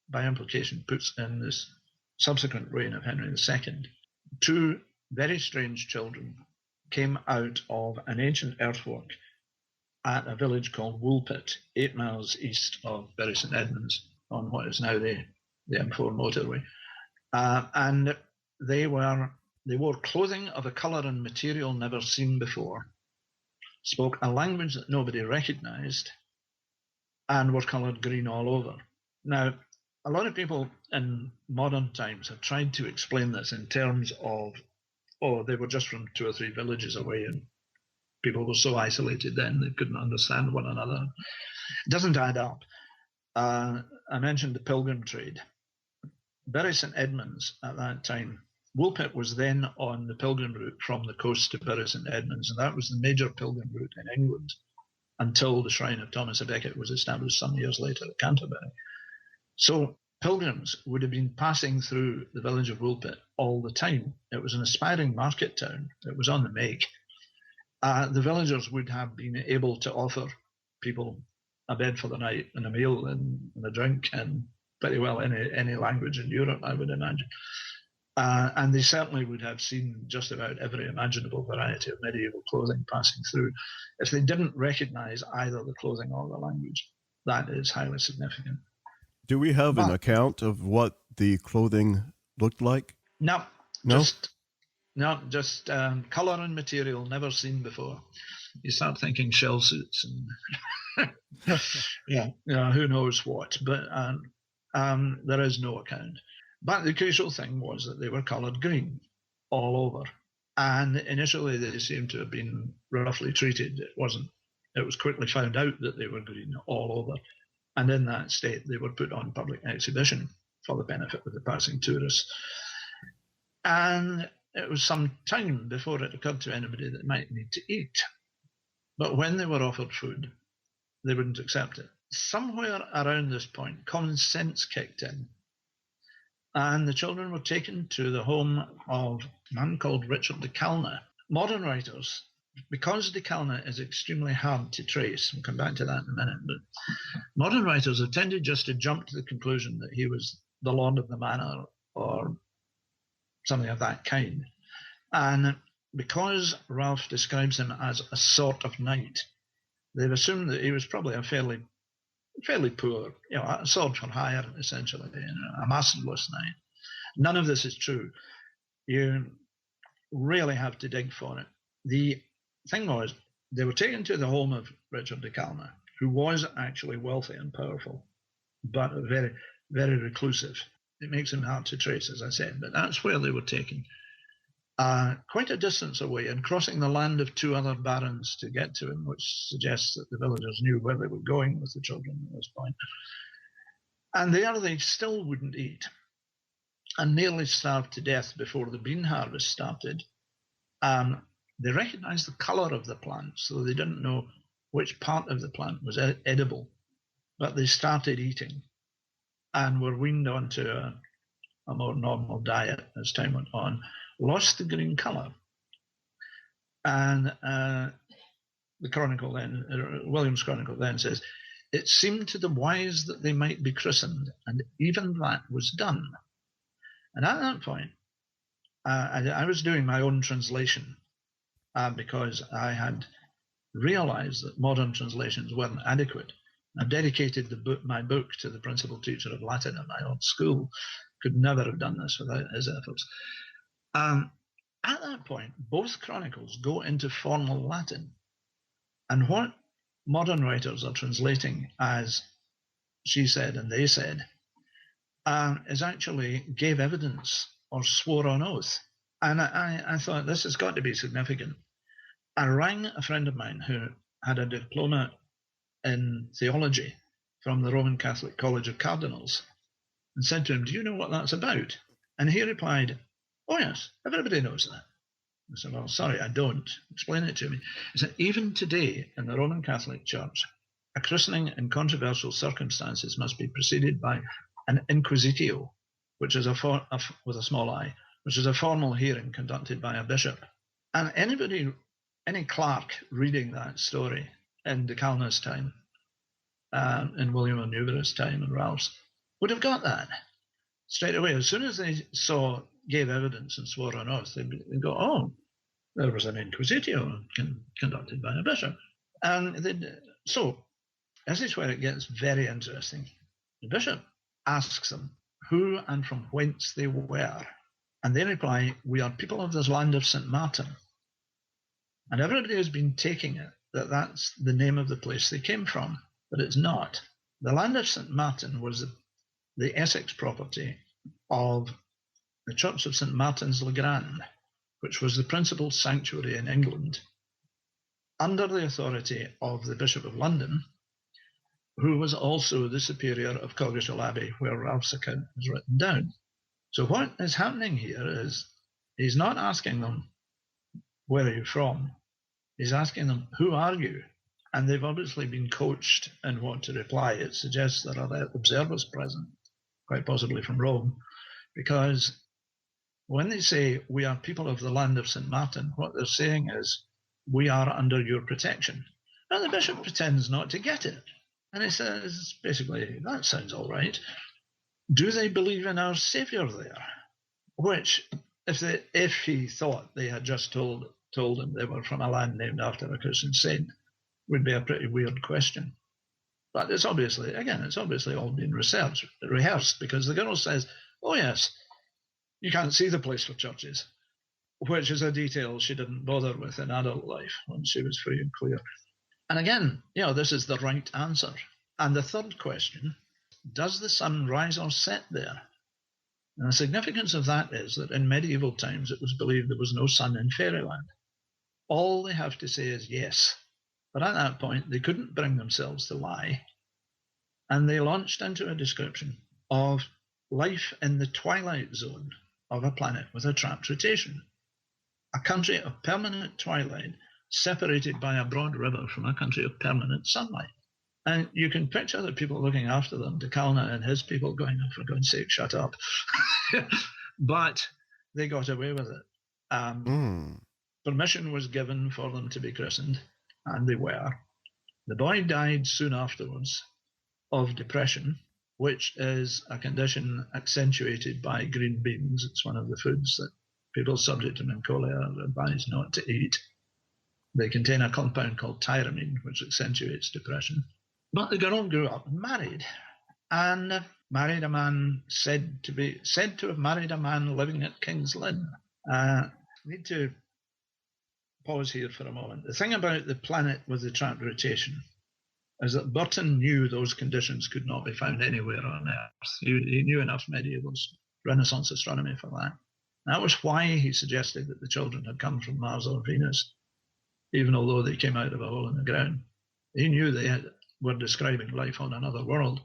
by implication, puts in this subsequent reign of Henry II, two very strange children came out of an ancient earthwork at a village called Woolpit, 8 miles east of Bury St Edmunds, on what is now the M4 motorway. And they wore clothing of a colour and material never seen before, spoke a language that nobody recognised, and were coloured green all over. Now, a lot of people in modern times have tried to explain this in terms of, they were just from 2 or 3 villages away, and people were so isolated then they couldn't understand one another. It doesn't add up. I mentioned the pilgrim trade. Bury St Edmunds at that time, Woolpit was then on the pilgrim route from the coast to Bury St Edmunds, and that was the major pilgrim route in England until the shrine of Thomas a Becket was established some years later at Canterbury. So pilgrims would have been passing through the village of Woolpit all the time. It was an aspiring market town. It was on the make. The villagers would have been able to offer people a bed for the night and a meal and a drink and pretty well any language in Europe, I would imagine. And they certainly would have seen just about every imaginable variety of medieval clothing passing through. If they didn't recognize either the clothing or the language, that is highly significant. Do we have an account of what the clothing looked like? No. Just colour and material never seen before. You start thinking shell suits and who knows what, but there is no account. But the crucial thing was that they were coloured green all over. And initially they seemed to have been roughly treated. It wasn't. It was quickly found out that they were green all over. And in that state, they were put on public exhibition for the benefit of the passing tourists. And it was some time before it occurred to anybody that they might need to eat. But when they were offered food, they wouldn't accept it. Somewhere around this point, common sense kicked in. And the children were taken to the home of a man called Richard de Calna. modern writers, because Decalna is extremely hard to trace, we'll come back to that in a minute, but modern writers have tended just to jump to the conclusion that he was the Lord of the Manor or something of that kind. And because Ralph describes him as a sort of knight, they've assumed that he was probably a fairly poor, a sword for hire, essentially, a masterless knight. None of this is true. You really have to dig for it. The thing was, they were taken to the home of Richard de Calne, who was actually wealthy and powerful, but very, very reclusive. It makes him hard to trace, as I said, but that's where they were taken. Quite a distance away, and crossing the land of two other barons to get to him, which suggests that the villagers knew where they were going with the children at this point. And there they still wouldn't eat, and nearly starved to death before the bean harvest started. They recognized the color of the plant, so they didn't know which part of the plant was edible, but they started eating and were weaned onto a more normal diet as time went on, lost the green color. And the chronicle then, William's chronicle then says, it seemed to the wise that they might be christened, and even that was done. And at that point, I was doing my own translation because I had realized that modern translations weren't adequate. I dedicated my book to the principal teacher of Latin at my old school. Could never have done this without his efforts. At that point, both chronicles go into formal Latin. And what modern writers are translating as she said and they said is actually gave evidence or swore on oath. And I thought this has got to be significant. I rang a friend of mine who had a diploma in theology from the Roman Catholic College of Cardinals and said to him, do you know what that's about? And he replied, oh yes, everybody knows that. I said, well, sorry, I don't. Explain it to me. He said, even today in the Roman Catholic Church, a christening in controversial circumstances must be preceded by an inquisitio, which is with a small I, which is a formal hearing conducted by a bishop. And any clerk reading that story in De Calne's time, in William of Newbury's time and Ralph's, would have got that straight away. As soon as they gave evidence and swore on oath, they'd go, oh, there was an inquisitio conducted by a bishop. And so this is where it gets very interesting. The bishop asks them who and from whence they were. And they reply, we are people of this land of St. Martin. And everybody has been taking it that that's the name of the place they came from, but it's not. The land of St. Martin was the Essex property of the Church of St. Martin's le Grand, which was the principal sanctuary in England, under the authority of the Bishop of London, who was also the superior of Coggeshall Abbey, where Ralph's account is written down. So what is happening here is he's not asking them, where are you from? He's asking them, who are you? And they've obviously been coached in what to reply. It suggests there are observers present, quite possibly from Rome, because when they say, we are people of the land of St. Martin, what they're saying is, we are under your protection. And the bishop pretends not to get it. And he says, basically, that sounds all right. Do they believe in our Saviour there? Which, if he thought they had just told him they were from a land named after a Christian saint, would be a pretty weird question. But it's obviously all been rehearsed, because the girl says, oh yes, you can't see the place for churches, which is a detail she didn't bother with in adult life when she was free and clear. And again, this is the right answer. And the third question, does the sun rise or set there? And the significance of that is that in medieval times, it was believed there was no sun in fairyland. All they have to say is yes. But at that point, they couldn't bring themselves to lie. And they launched into a description of life in the twilight zone of a planet with a trapped rotation, a country of permanent twilight separated by a broad river from a country of permanent sunlight. And you can picture the people looking after them, De Calne and his people going, oh, for God's sake, shut up. But they got away with it. permission was given for them to be christened, and they were. The boy died soon afterwards of depression, which is a condition accentuated by green beans. It's one of the foods that people subject to melancholia are advised not to eat. They contain a compound called tyramine, which accentuates depression. But the girl grew up and married a man said to have married a man living at King's Lynn. I need to pause here for a moment. The thing about the planet with the trapped rotation is that Burton knew those conditions could not be found anywhere on Earth. He knew enough medieval Renaissance astronomy for that. That was why he suggested that the children had come from Mars or Venus, even although they came out of a hole in the ground. He knew they were describing life on another world.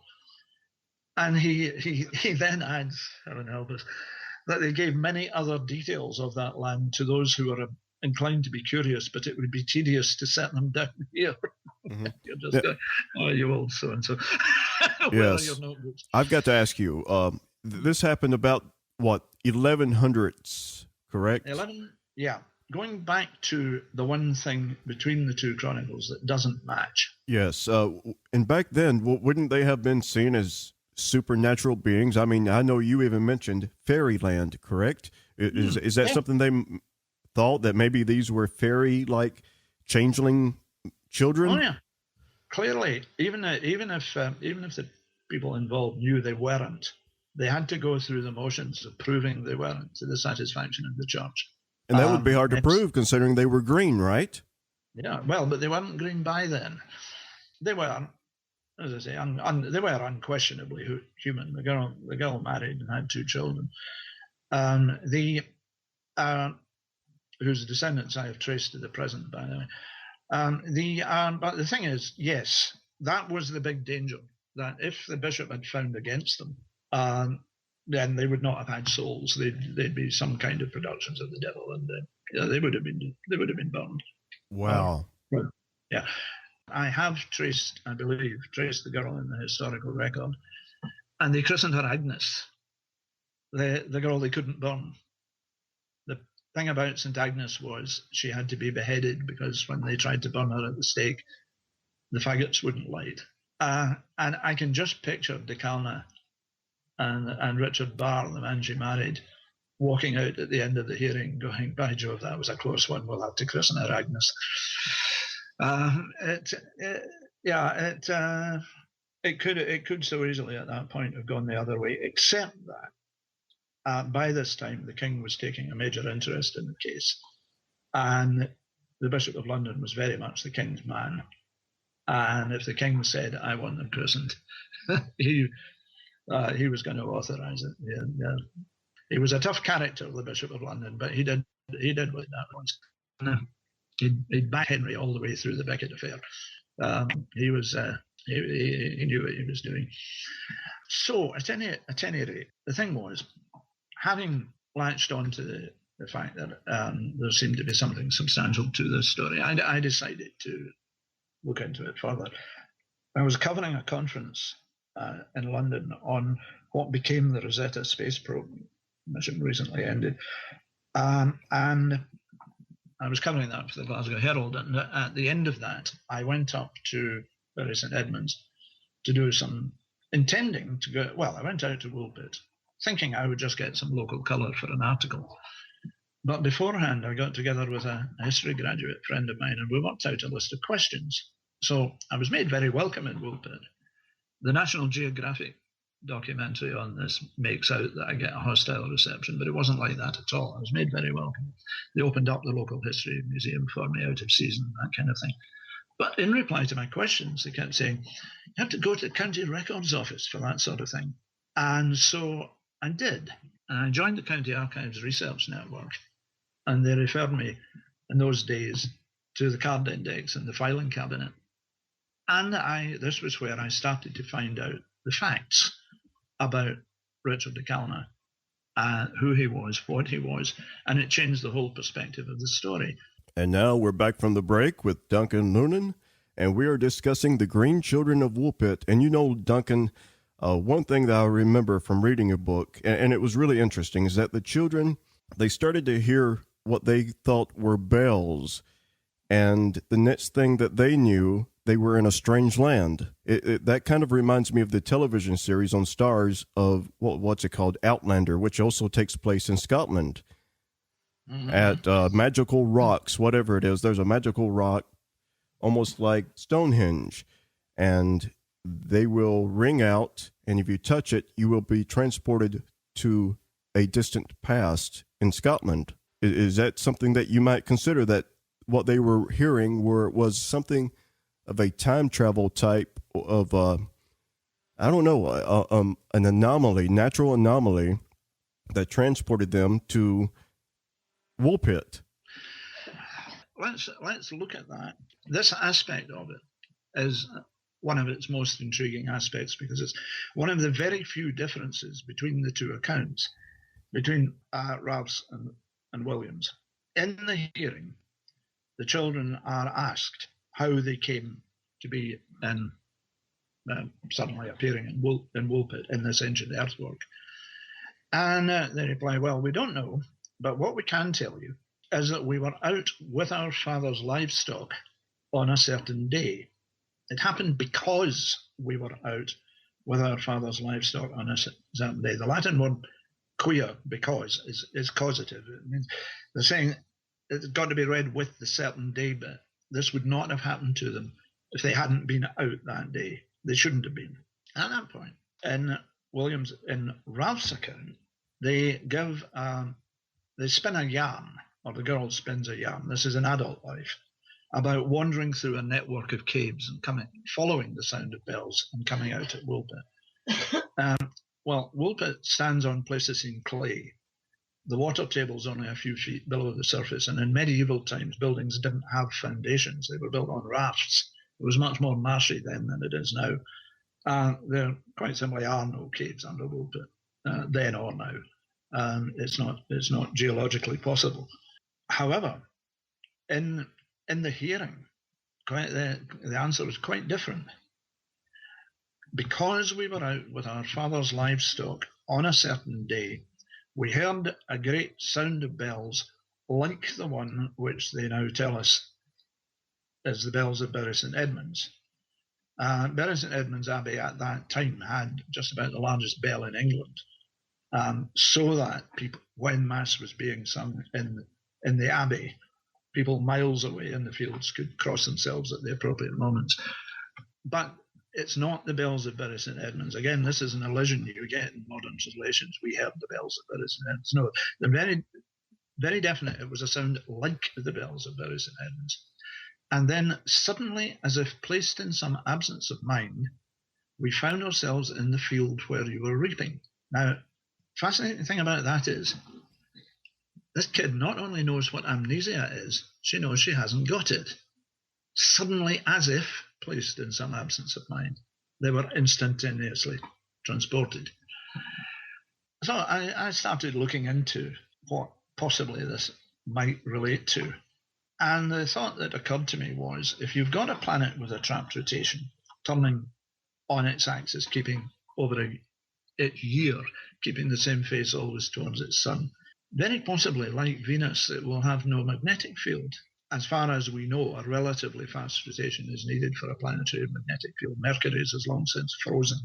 And he then adds, heaven help us, that they gave many other details of that land to those who were inclined to be curious, but it would be tedious to set them down here. Mm-hmm. You're just going, oh, you old so-and-so. Where are your notebooks? I've got to ask you, this happened about, 1100s, correct? 11, yeah. Going back to the one thing between the two chronicles that doesn't match. Yes, and back then, wouldn't they have been seen as supernatural beings? I mean, I know you even mentioned fairyland, correct? Is that something they thought, that maybe these were fairy-like changeling children? Oh yeah, clearly. Even if the people involved knew they weren't, they had to go through the motions of proving they weren't to the satisfaction of the church. And that would be hard to prove, considering they were green, right? Yeah, well, but they weren't green by then. They were, as I say, they were unquestionably human. The girl married and had 2 children. Whose descendants I have traced to the present, by the way. But the thing is, yes, that was the big danger. That if the bishop had found against them, then they would not have had souls. They'd be some kind of productions of the devil, and they would have been burned. Wow. Yeah, I have traced the girl in the historical record, and they christened her Agnes, the girl they couldn't burn. The thing about St. Agnes was she had to be beheaded, because when they tried to burn her at the stake, the faggots wouldn't light. And I can just picture De Calna and Richard Barr, the man she married, walking out at the end of the hearing going, by Jove, that was a close one, we'll have to christen her Agnes. It could so easily at that point have gone the other way, except that by this time the king was taking a major interest in the case, and the Bishop of London was very much the king's man. And if the king said, I want them christened, he was going to authorize it. Yeah. He was a tough character, the Bishop of London, but he did like that once. He'd back Henry all the way through the Becket affair. He knew what he was doing. So at any rate, the thing was, having latched on to the fact that there seemed to be something substantial to this story, I decided to look into it further. I was covering a conference in London on what became the Rosetta space probe mission recently ended. And I was covering that for the Glasgow Herald. And at the end of that, I went up to Bury St Edmunds to do some intending to go. Well, I went out to Woolpit thinking I would just get some local colour for an article. But beforehand, I got together with a history graduate friend of mine, and we worked out a list of questions. So I was made very welcome in Woolpit. The National Geographic documentary on this makes out that I get a hostile reception, but it wasn't like that at all. I was made very welcome. They opened up the local history museum for me out of season, that kind of thing. But in reply to my questions, they kept saying, you have to go to the county records office for that sort of thing. And so I did. And I joined the County Archives Research Network. And they referred me in those days to the card index and the filing cabinet. And this was where I started to find out the facts about Richard de Calna, who he was, what he was, and it changed the whole perspective of the story. And now we're back from the break with Duncan Lunan, and we are discussing the Green Children of Woolpit. And you know, Duncan, one thing that I remember from reading a book, and it was really interesting, is that the children, they started to hear what they thought were bells. And the next thing that they knew, they were in a strange land. That kind of reminds me of the television series on Stars of what's it called, Outlander, which also takes place in Scotland. Mm-hmm. At magical rocks, whatever it is. There's a magical rock, almost like Stonehenge, and they will ring out, and if you touch it, you will be transported to a distant past in Scotland. Is that something that you might consider, that what they were hearing was something of a time travel type of, I don't know, an anomaly, natural anomaly that transported them to Woolpit? Let's look at that. This aspect of it is one of its most intriguing aspects, because it's one of the very few differences between the two accounts, between Ralph's and William's. In the hearing, the children are asked how they came to be in suddenly appearing in Woolpit, in this ancient earthwork. And they reply, well, we don't know, but what we can tell you is that we were out with our father's livestock on a certain day. It happened because we were out with our father's livestock on a certain day. The Latin word quia, because, is causative. It means they're saying it's got to be read with the certain day bit. This would not have happened to them if they hadn't been out that day. They shouldn't have been. At that point, in Ralph's account, they spin a yarn, or the girl spins a yarn. This is an adult life, about wandering through a network of caves and following the sound of bells and coming out at Woolpit. Well, Woolpit stands on Pleistocene clay. The water table is only a few feet below the surface, and in medieval times, buildings didn't have foundations. They were built on rafts. It was much more marshy then than it is now. There quite simply are no caves under Woolpit, then or now. It's not geologically possible. However, in the hearing, the answer was quite different. Because we were out with our father's livestock on a certain day, we heard a great sound of bells like the one which they now tell us is the bells of Bury St Edmunds. Bury St Edmunds Abbey at that time had just about the largest bell in England, so that people, when Mass was being sung in the Abbey, people miles away in the fields could cross themselves at the appropriate moments. But it's not the bells of Bury St Edmunds. Again, this is an allusion you get in modern translations. We heard the bells of Bury St Edmunds. No, they're very, very definite. It was a sound like the bells of Bury St Edmunds. And then suddenly, as if placed in some absence of mind, we found ourselves in the field where you were reaping. Now, fascinating thing about that is, this kid not only knows what amnesia is, she knows she hasn't got it. Suddenly, as if placed in some absence of mind, they were instantaneously transported. So I started looking into what possibly this might relate to. And the thought that occurred to me was, if you've got a planet with a trapped rotation, turning on its axis, keeping over its year, keeping the same face always towards its sun, very possibly, like Venus, it will have no magnetic field. As far as we know, a relatively fast rotation is needed for a planetary magnetic field. Mercury's has long since frozen.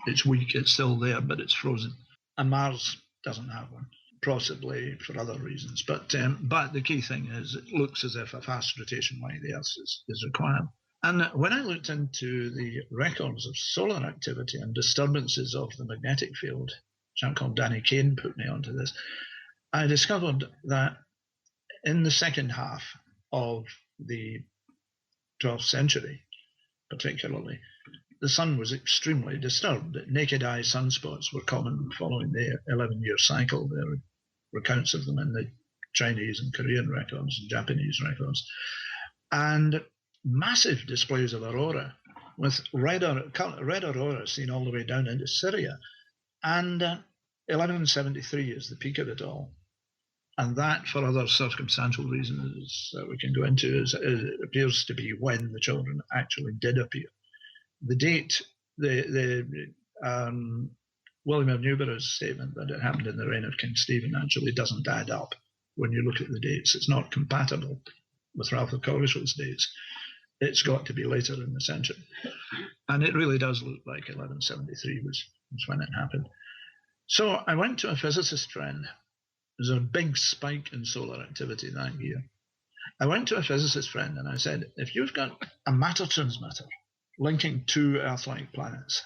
It's weak, it's still there, but it's frozen. And Mars doesn't have one, possibly for other reasons. But the key thing is, it looks as if a fast rotation like the Earth is required. And when I looked into the records of solar activity and disturbances of the magnetic field, a chap called Danny Kane put me onto this, I discovered that in the second half of the 12th century, particularly, the sun was extremely disturbed. Naked eye sunspots were common following the 11-year cycle. There are recounts of them in the Chinese and Korean records and Japanese records. And massive displays of aurora, with red aurora seen all the way down into Syria. And 1173 is the peak of it all. And that, for other circumstantial reasons that we can go into, it appears to be when the children actually did appear. The date, William of Newborough's statement that it happened in the reign of King Stephen actually doesn't add up. when you look at the dates. It's not compatible with Ralph of Cogishall's dates. It's got to be later in the century. And it really does look like 1173 was when it happened. So I went to a physicist friend. There's a big spike in solar activity that year. I went to a physicist friend and I said, if you've got a matter transmitter linking two Earth-like planets,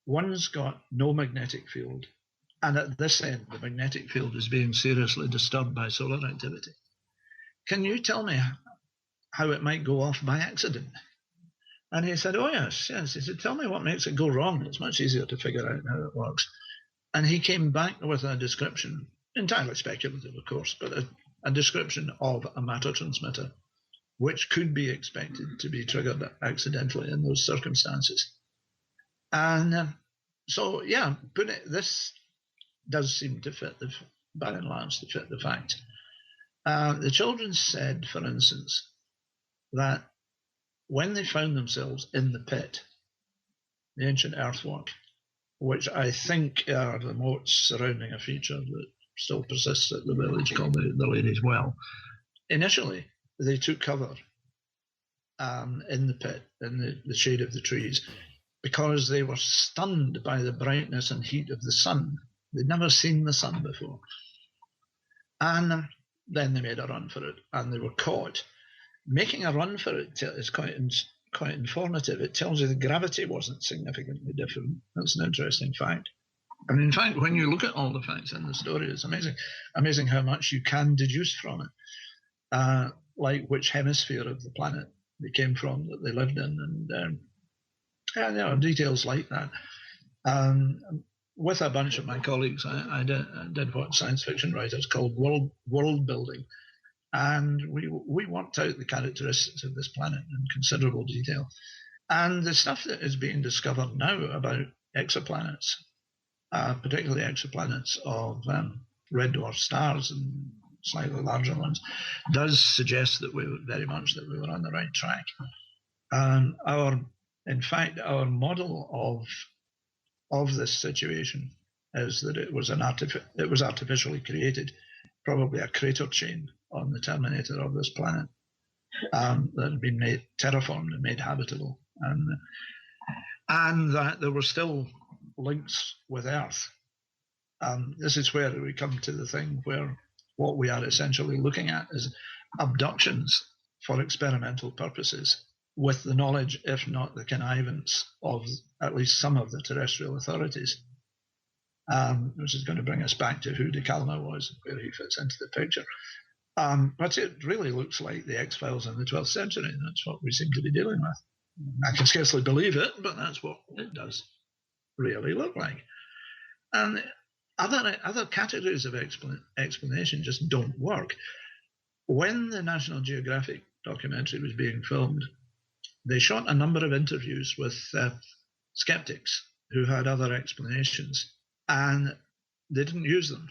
one's got no magnetic field, and at this end, the magnetic field is being seriously disturbed by solar activity. Can you tell me how it might go off by accident? And he said, oh, yes. He said, tell me what makes it go wrong. It's much easier to figure out how it works. And he came back with a description, entirely speculative, of course, but a description of a matter transmitter, which could be expected to be triggered accidentally in those circumstances. And so, yeah, this does seem to fit, by and large, to fit the fact. The children said, for instance, that when they found themselves in the pit, the ancient earthwork, which I think are the moats surrounding a feature that still persists at the village called the Lady's Well, initially they took cover in the pit, in the shade of the trees, because they were stunned by the brightness and heat of the sun. They'd never seen the sun before. And then they made a run for it, and they were caught. Making a run for it is quite informative. It tells you the gravity wasn't significantly different. That's an interesting fact. And in fact, when you look at all the facts in the story, it's amazing how much you can deduce from it, like which hemisphere of the planet they came from, that they lived in, and there are details like that. With a bunch of my colleagues, I did what science fiction writers call world building. And we worked out the characteristics of this planet in considerable detail. And the stuff that is being discovered now about exoplanets, particularly exoplanets of red dwarf stars and slightly larger ones, does suggest that we were on the right track. In fact, our model of this situation is that it was artificially created, probably a crater chain on the terminator of this planet that had been terraformed and made habitable, and that there were still links with Earth. This is where we come to the thing where what we are essentially looking at is abductions for experimental purposes, with the knowledge, if not the connivance, of at least some of the terrestrial authorities, which is going to bring us back to who de Calma was, where he fits into the picture. But it really looks like the X-Files in the 12th century. That's what we seem to be dealing with. I can scarcely believe it, but that's what it does really look like. And other categories of explanation just don't work. When the National Geographic documentary was being filmed, they shot a number of interviews with skeptics who had other explanations, and they didn't use them.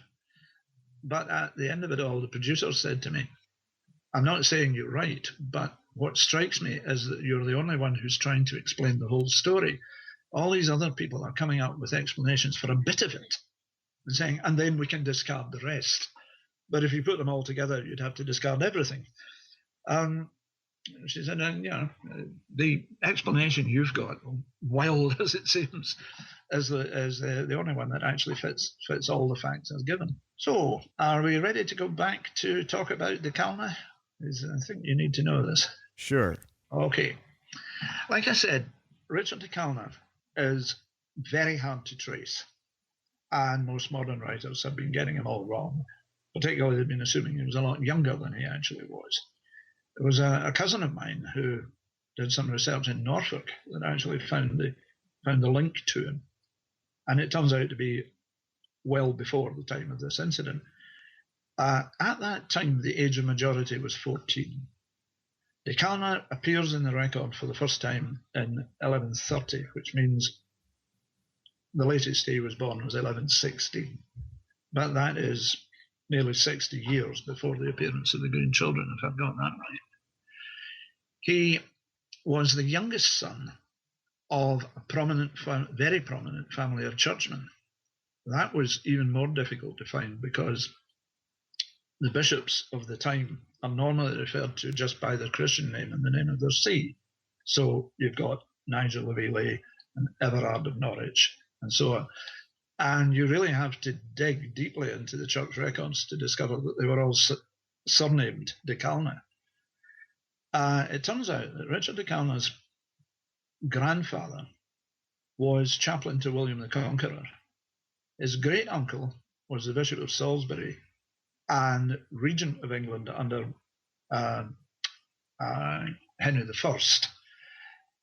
But at the end of it all, the producer said to me, I'm not saying you're right, but what strikes me is that you're the only one who's trying to explain the whole story. All these other people are coming up with explanations for a bit of it and saying, and then we can discard the rest. But if you put them all together, you'd have to discard everything. She said, the explanation you've got, wild as it seems, is the only one that actually fits all the facts as given. So, are we ready to go back to talk about de Calma? I think you need to know this. Sure. Okay. Like I said, Richard de Calma is very hard to trace, and most modern writers have been getting him all wrong. Particularly, they've been assuming he was a lot younger than he actually was. There was a cousin of mine who did some research in Norfolk that actually found the link to him, and it turns out to be well before the time of this incident. At that time, the age of majority was 14. De Calma appears in the record for the first time in 1130, which means the latest he was born was 1116. But that is nearly 60 years before the appearance of the Green Children, if I've got that right. He was the youngest son of a very prominent family of churchmen. That was even more difficult to find because the bishops of the time are normally referred to just by their Christian name and the name of their see. So you've got Nigel of Ely and Everard of Norwich and so on. And you really have to dig deeply into the church records to discover that they were all surnamed de Calne. It turns out that Richard de Calne's grandfather was chaplain to William the Conqueror. His great uncle was the Bishop of Salisbury and regent of England under Henry I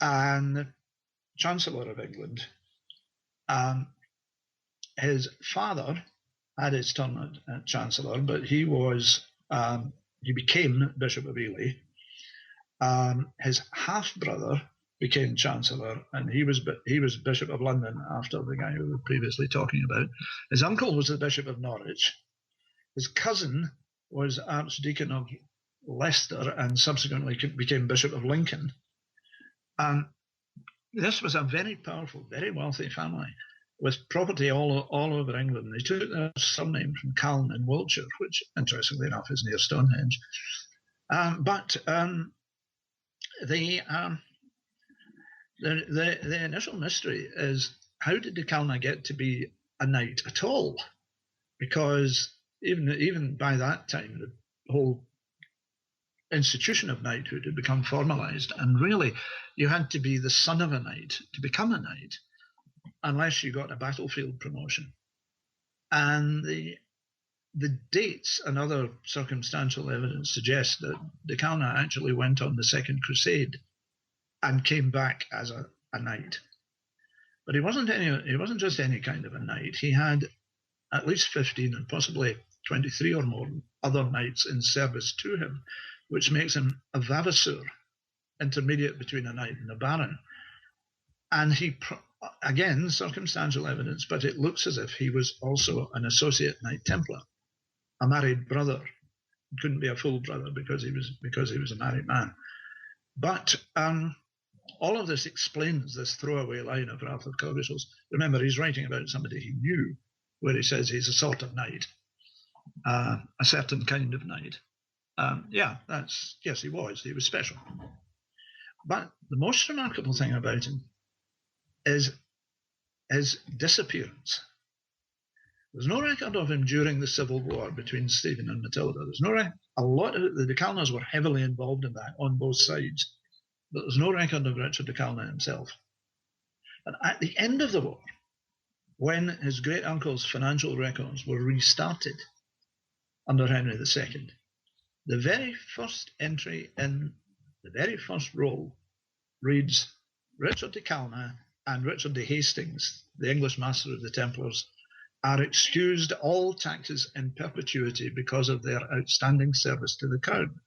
and Chancellor of England. His father had his turn at Chancellor, but he became Bishop of Ely. His half-brother became Chancellor, and he was Bishop of London after the guy we were previously talking about. His uncle was the Bishop of Norwich. His cousin was Archdeacon of Leicester and subsequently became Bishop of Lincoln. This was a very powerful, very wealthy family with property all over England. They took their surname from Calne in Wiltshire, which, interestingly enough, is near Stonehenge. But the initial mystery is, how did de Calne get to be a knight at all? Because even by that time, the whole institution of knighthood had become formalized, and really you had to be the son of a knight to become a knight, unless you got a battlefield promotion. And the dates and other circumstantial evidence suggest that de Calne actually went on the Second Crusade and came back as a knight. But he wasn't just any kind of a knight. He had at least 15 and possibly 23 or more other knights in service to him, which makes him a vavasseur, intermediate between a knight and a baron. And he, again, circumstantial evidence, but it looks as if he was also an associate Knight Templar, a married brother. He couldn't be a full brother because he was a married man. But all of this explains this throwaway line of Ralph of Coggeshall's. Remember, he's writing about somebody he knew, where he says he's a sort of knight, a certain kind of knight. Yes, he was. He was special. But the most remarkable thing about him is his disappearance. There's no record of him during the Civil War between Stephen and Matilda. There's no a lot of the de Calnes were heavily involved in that on both sides, but there's no record of Richard de Calne himself. And at the end of the war, when his great uncle's financial records were restarted under Henry II, the very first entry in the very first roll reads, Richard de Calne and Richard de Hastings, the English master of the Templars, are excused all taxes in perpetuity because of their outstanding service to the crown.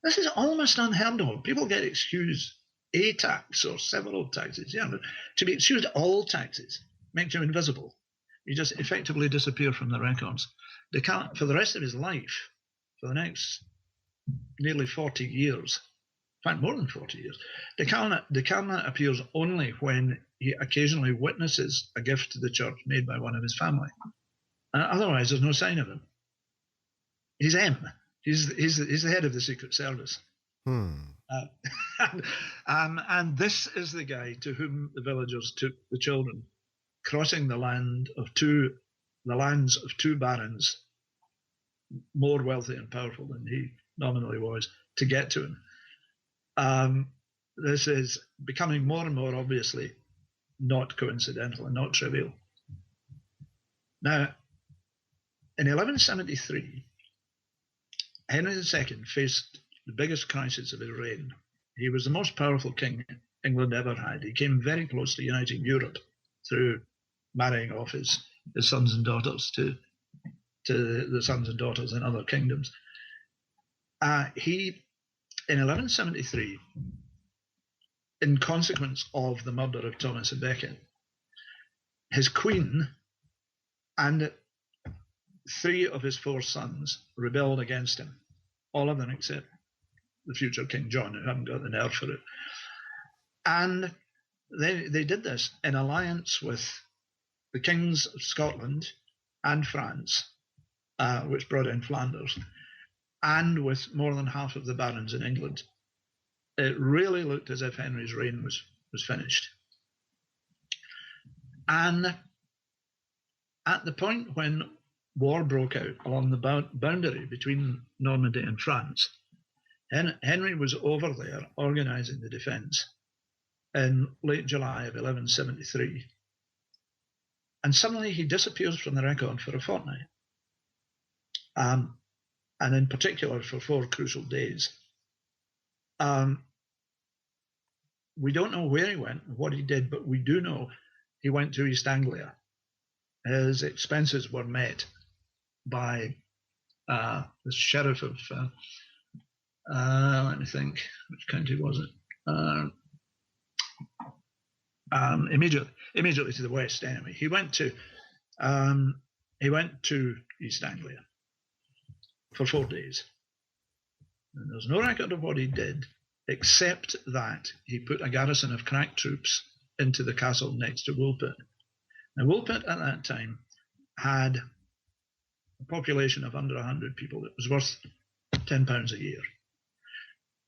This is almost unheard of. People get excused a tax or several taxes. Yeah, but to be excused all taxes makes you invisible. You just effectively disappear from the records. For the rest of his life, for the next nearly 40 years, in fact, more than 40 years, de Calne appears only when he occasionally witnesses a gift to the church made by one of his family. Otherwise, there's no sign of him. He's M. He's the head of the Secret Service. And this is the guy to whom the villagers took the children, crossing the lands of two barons, more wealthy and powerful than he nominally was, to get to him. This is becoming more and more obviously not coincidental and not trivial. Now, in 1173, Henry II faced the biggest crisis of his reign. He was the most powerful king England ever had. He came very close to uniting Europe through marrying off his sons and daughters to the sons and daughters in other kingdoms. He, in 1173, in consequence of the murder of Thomas à Becket, his queen and 3 of his 4 sons rebelled against him, all of them except the future King John, who hadn't got the nerve for it. And they did this in alliance with the kings of Scotland and France which brought in Flanders, and with more than half of the barons in England, it really looked as if Henry's reign was finished. And at the point when war broke out along the boundary between Normandy and France, Henry was over there organising the defence in late July of 1173. And suddenly he disappears from the record for a fortnight. And in particular for 4 crucial days. We don't know where he went and what he did, but we do know he went to East Anglia. His expenses were met by the sheriff of, let me think, which county was it? Immediately to the west, anyway. He went to East Anglia for 4 days. And there's no record of what he did, except that he put a garrison of crack troops into the castle next to Woolpit. Now, Woolpit at that time had a population of under 100 people. It was worth £10 a year.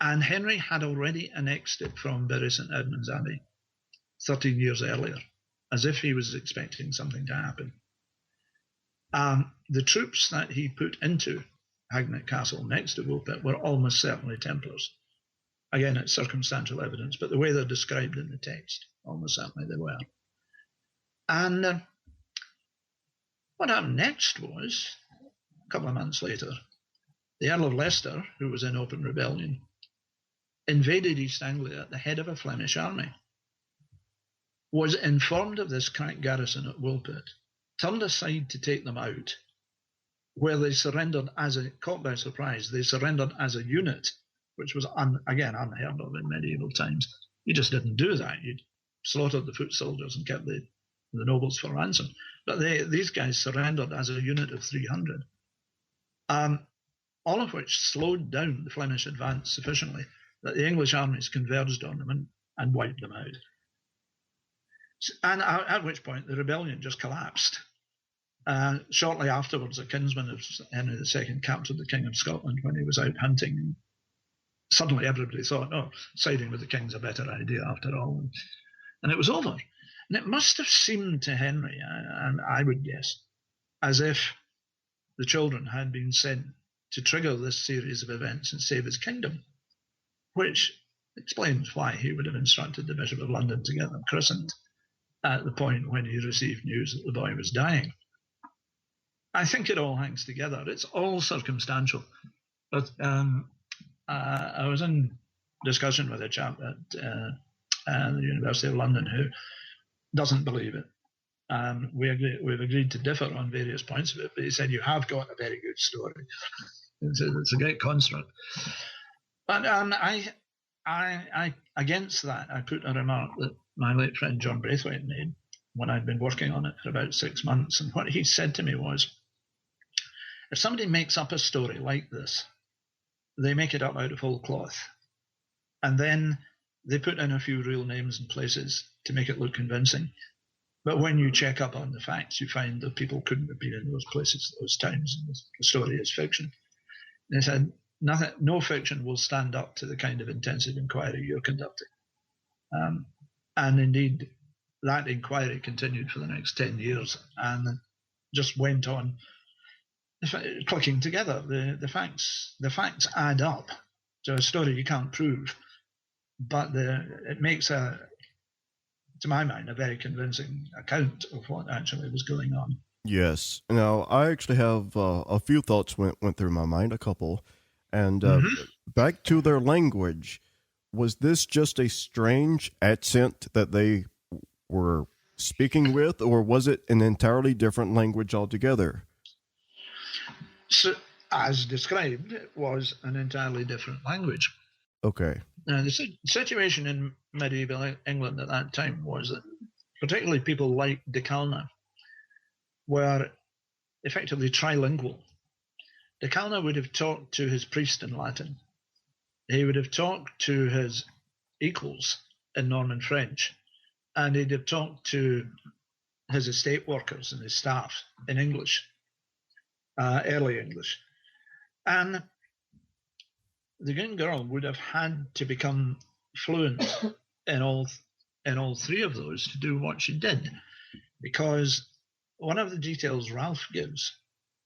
And Henry had already annexed it from Bury St Edmunds Abbey 13 years earlier, as if he was expecting something to happen. The troops that he put into Hagnett Castle next to Woolpit were almost certainly Templars. Again, it's circumstantial evidence, but the way they're described in the text, almost certainly they were. And what happened next was, a couple of months later, the Earl of Leicester, who was in open rebellion, invaded East Anglia at the head of a Flemish army, was informed of this crack garrison at Woolpit, turned aside to take them out, where they surrendered caught by surprise, they surrendered as a unit, which was, again, unheard of in medieval times. You just didn't do that. You slaughtered the foot soldiers and kept the nobles for ransom. But these guys surrendered as a unit of 300, all of which slowed down the Flemish advance sufficiently that the English armies converged on them and wiped them out. And at which point the rebellion just collapsed. Shortly afterwards, a kinsman of Henry II captured the King of Scotland when he was out hunting. And suddenly everybody thought, oh, siding with the king's a better idea after all. And it was over. And it must have seemed to Henry, and I would guess, as if the children had been sent to trigger this series of events and save his kingdom, which explains why he would have instructed the Bishop of London to get them christened at the point when he received news that the boy was dying. I think it all hangs together. It's all circumstantial. But I was in discussion with a chap at the University of London who doesn't believe it. We've agreed to differ on various points of it, but he said, you have got a very good story. It's a great construct. But I against that, I put a remark that my late friend John Braithwaite made when I'd been working on it for about 6 months. And what he said to me was, if somebody makes up a story like this, they make it up out of whole cloth. And then they put in a few real names and places to make it look convincing. But when you check up on the facts, you find that people couldn't have been in those places at those times, and the story is fiction. And they said, no fiction will stand up to the kind of intensive inquiry you're conducting. And indeed, that inquiry continued for the next 10 years and just went on clicking together. The facts add up to a story you can't prove, but it makes to my mind, a very convincing account of what actually was going on. Yes. Now, I actually have a few thoughts went through my mind, a couple. And back to their language, was this just a strange accent that they were speaking with, or was it an entirely different language altogether? So, as described, it was an entirely different language. Okay. Now, the situation in medieval England at that time was that particularly people like De Calna were effectively trilingual. De Calna would have talked to his priest in Latin. He would have talked to his equals in Norman French, and he'd have talked to his estate workers and his staff in English. early English. And the green girl would have had to become fluent in all three of those to do what she did, because one of the details Ralph gives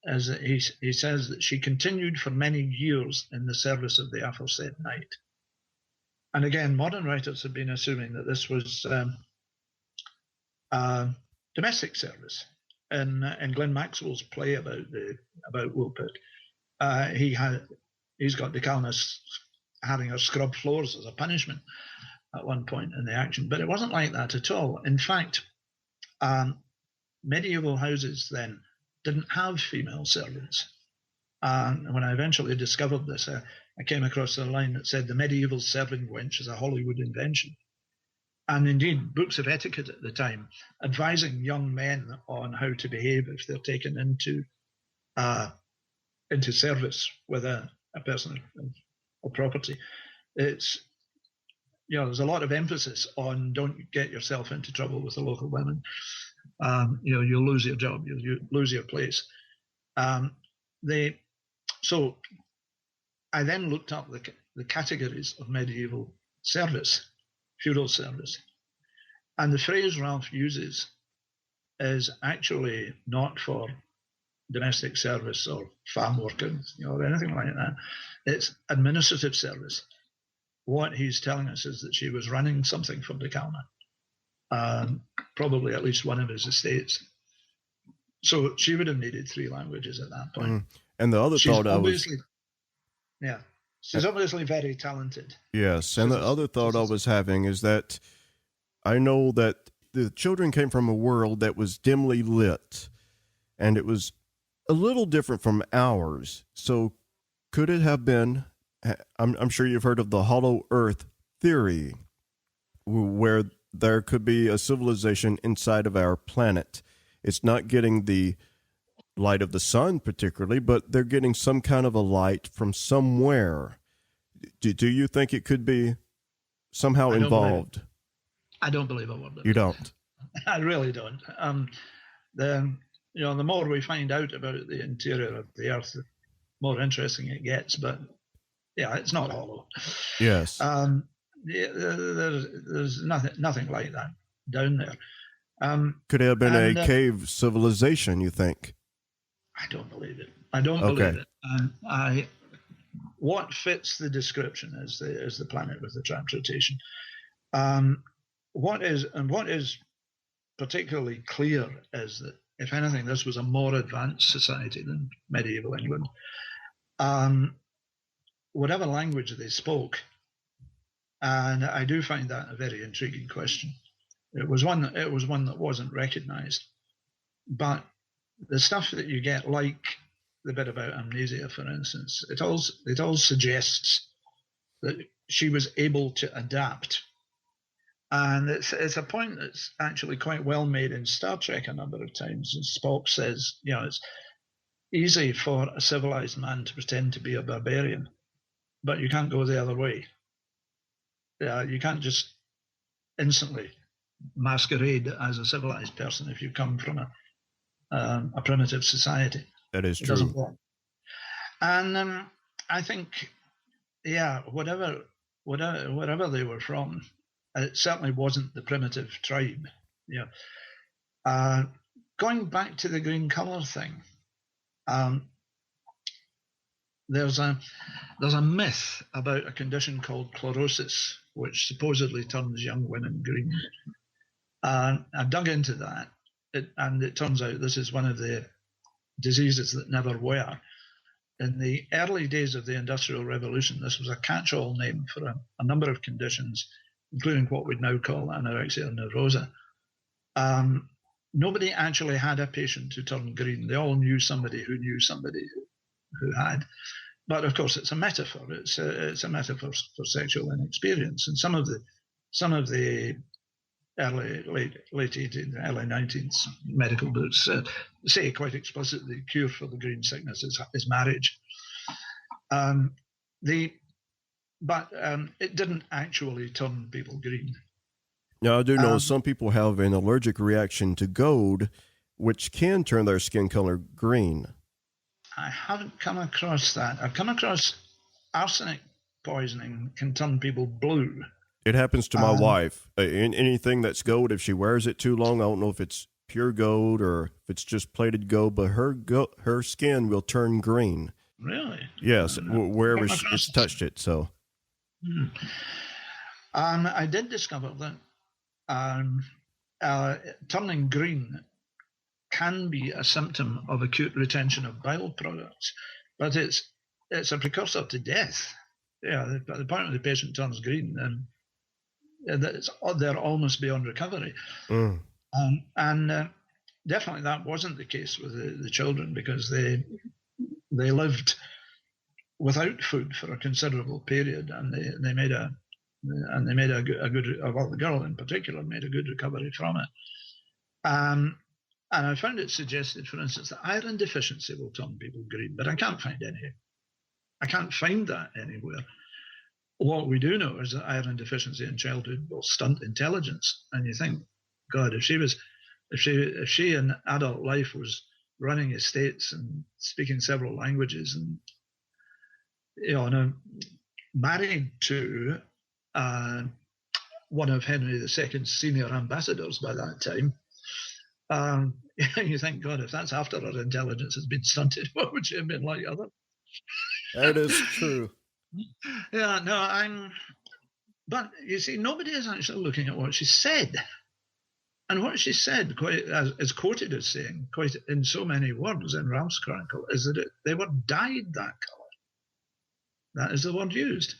is that he says that she continued for many years in the service of the aforesaid knight. And again, modern writers have been assuming that this was domestic service. In Glenn Maxwell's play about Woolpit, he's got Decalna having her scrub floors as a punishment at one point in the action, but it wasn't like that at all. In fact, medieval houses then didn't have female servants. And when I eventually discovered this, I came across a line that said the medieval serving wench is a Hollywood invention. And indeed, books of etiquette at the time advising young men on how to behave if they're taken into service with a person of property. It's, there's a lot of emphasis on don't get yourself into trouble with the local women. You'll lose your job, you lose your place. So I then looked up the categories of medieval service, feudal service. And the phrase Ralph uses is actually not for domestic service or farm workers, or anything like that. It's administrative service. What he's telling us is that she was running something for Decalna, probably at least one of his estates. So she would have needed 3 languages at that point. Mm. And the other thought she's obviously very talented. Yes, and the other thought I was having is that I know that the children came from a world that was dimly lit, and it was a little different from ours. So could it have been, I'm sure you've heard of the hollow earth theory, where there could be a civilization inside of our planet. It's not getting the light of the sun particularly, but they're getting some kind of a light from somewhere. Do you think it could be somehow involved? I don't believe a word of it. You don't? I really don't. The more we find out about the interior of the Earth, the more interesting it gets. But yeah, it's not hollow. Yes. There's nothing like that down there. Could it have been a cave civilization, you think? I don't believe it. I don't believe it. What fits the description is the planet with the trap rotation. What is particularly clear is that, if anything, this was a more advanced society than medieval England. Whatever language they spoke, and I do find that a very intriguing question. It was one that wasn't recognized, but the stuff that you get, like the bit about amnesia, for instance, it all suggests that she was able to adapt. And it's a point that's actually quite well made in Star Trek a number of times. And Spock says, it's easy for a civilized man to pretend to be a barbarian, but you can't go the other way. You can't just instantly masquerade as a civilized person if you come from a primitive society. That is true. It doesn't work. And I think, whatever they were from, it certainly wasn't the primitive tribe. Going back to the green color thing, there's a myth about a condition called chlorosis, which supposedly turns young women green. I dug into that, and it turns out this is one of the diseases that never were. In the early days of the Industrial Revolution, this was a catch-all name for a number of conditions, including what we'd now call anorexia nervosa. Nobody actually had a patient who turned green. They all knew somebody who knew somebody who had. But of course, it's a metaphor. It's a metaphor for sexual inexperience. And some of the late 18th, early 19th medical books say quite explicitly the cure for the green sickness is marriage. But it didn't actually turn people green. Now, I do know some people have an allergic reaction to gold, which can turn their skin color green. I haven't come across that. I've come across arsenic poisoning can turn people blue. It happens to my wife. Anything that's gold, if she wears it too long, I don't know if it's pure gold or if it's just plated gold, but her skin will turn green. Really? Yes, wherever it's touched it. So, I did discover that turning green can be a symptom of acute retention of bile products, but it's a precursor to death. Yeah, at the point when the patient turns green, they're almost beyond recovery. And definitely that wasn't the case with the children, because they lived without food for a considerable period, and they made a good, well, the girl in particular made a good recovery from it. And I found it suggested, for instance, that iron deficiency will turn people green, but I can't find that anywhere. What we do know is that iron deficiency in childhood will stunt intelligence. And you think, God, if she in adult life was running estates and speaking several languages and, married to one of Henry II's senior ambassadors by that time, you think, God, if that's after her intelligence has been stunted, what would she have been like other? That is true. Yeah, no, but you see, nobody is actually looking at what she said. And what she said, quite is quoted as saying, quite in so many words in Ralph's Chronicle, is that they were dyed that colour. That is the word used.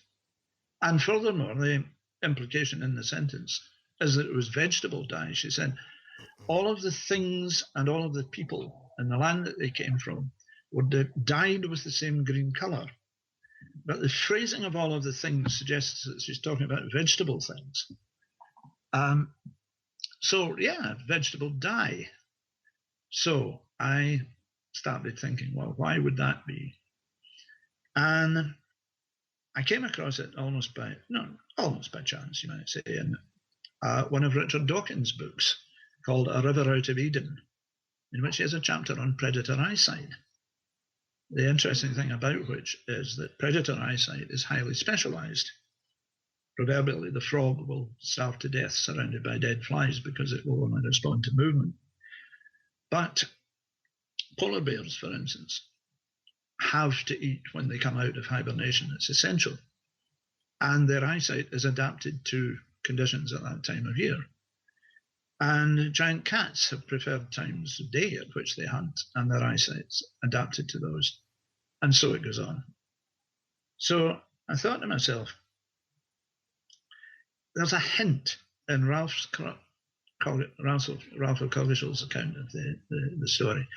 And furthermore, the implication in the sentence is that it was vegetable dye. She said, all of the things and all of the people in the land that they came from were dyed with the same green colour. But the phrasing of all of the things suggests that she's talking about vegetable things. So, yeah, vegetable dye. So I started thinking, well, why would that be? And I came across it almost by chance, you might say, in one of Richard Dawkins' books called A River Out of Eden, in which he has a chapter on predator eyesight. The interesting thing about which is that predator eyesight is highly specialized. Proverbially, the frog will starve to death surrounded by dead flies because it will only respond to movement. But polar bears, for instance, have to eat when they come out of hibernation. It's essential. And their eyesight is adapted to conditions at that time of year. And giant cats have preferred times of day at which they hunt, and their eyesight's adapted to those. And so it goes on. So I thought to myself, there's a hint in Ralph Covishall's account of the story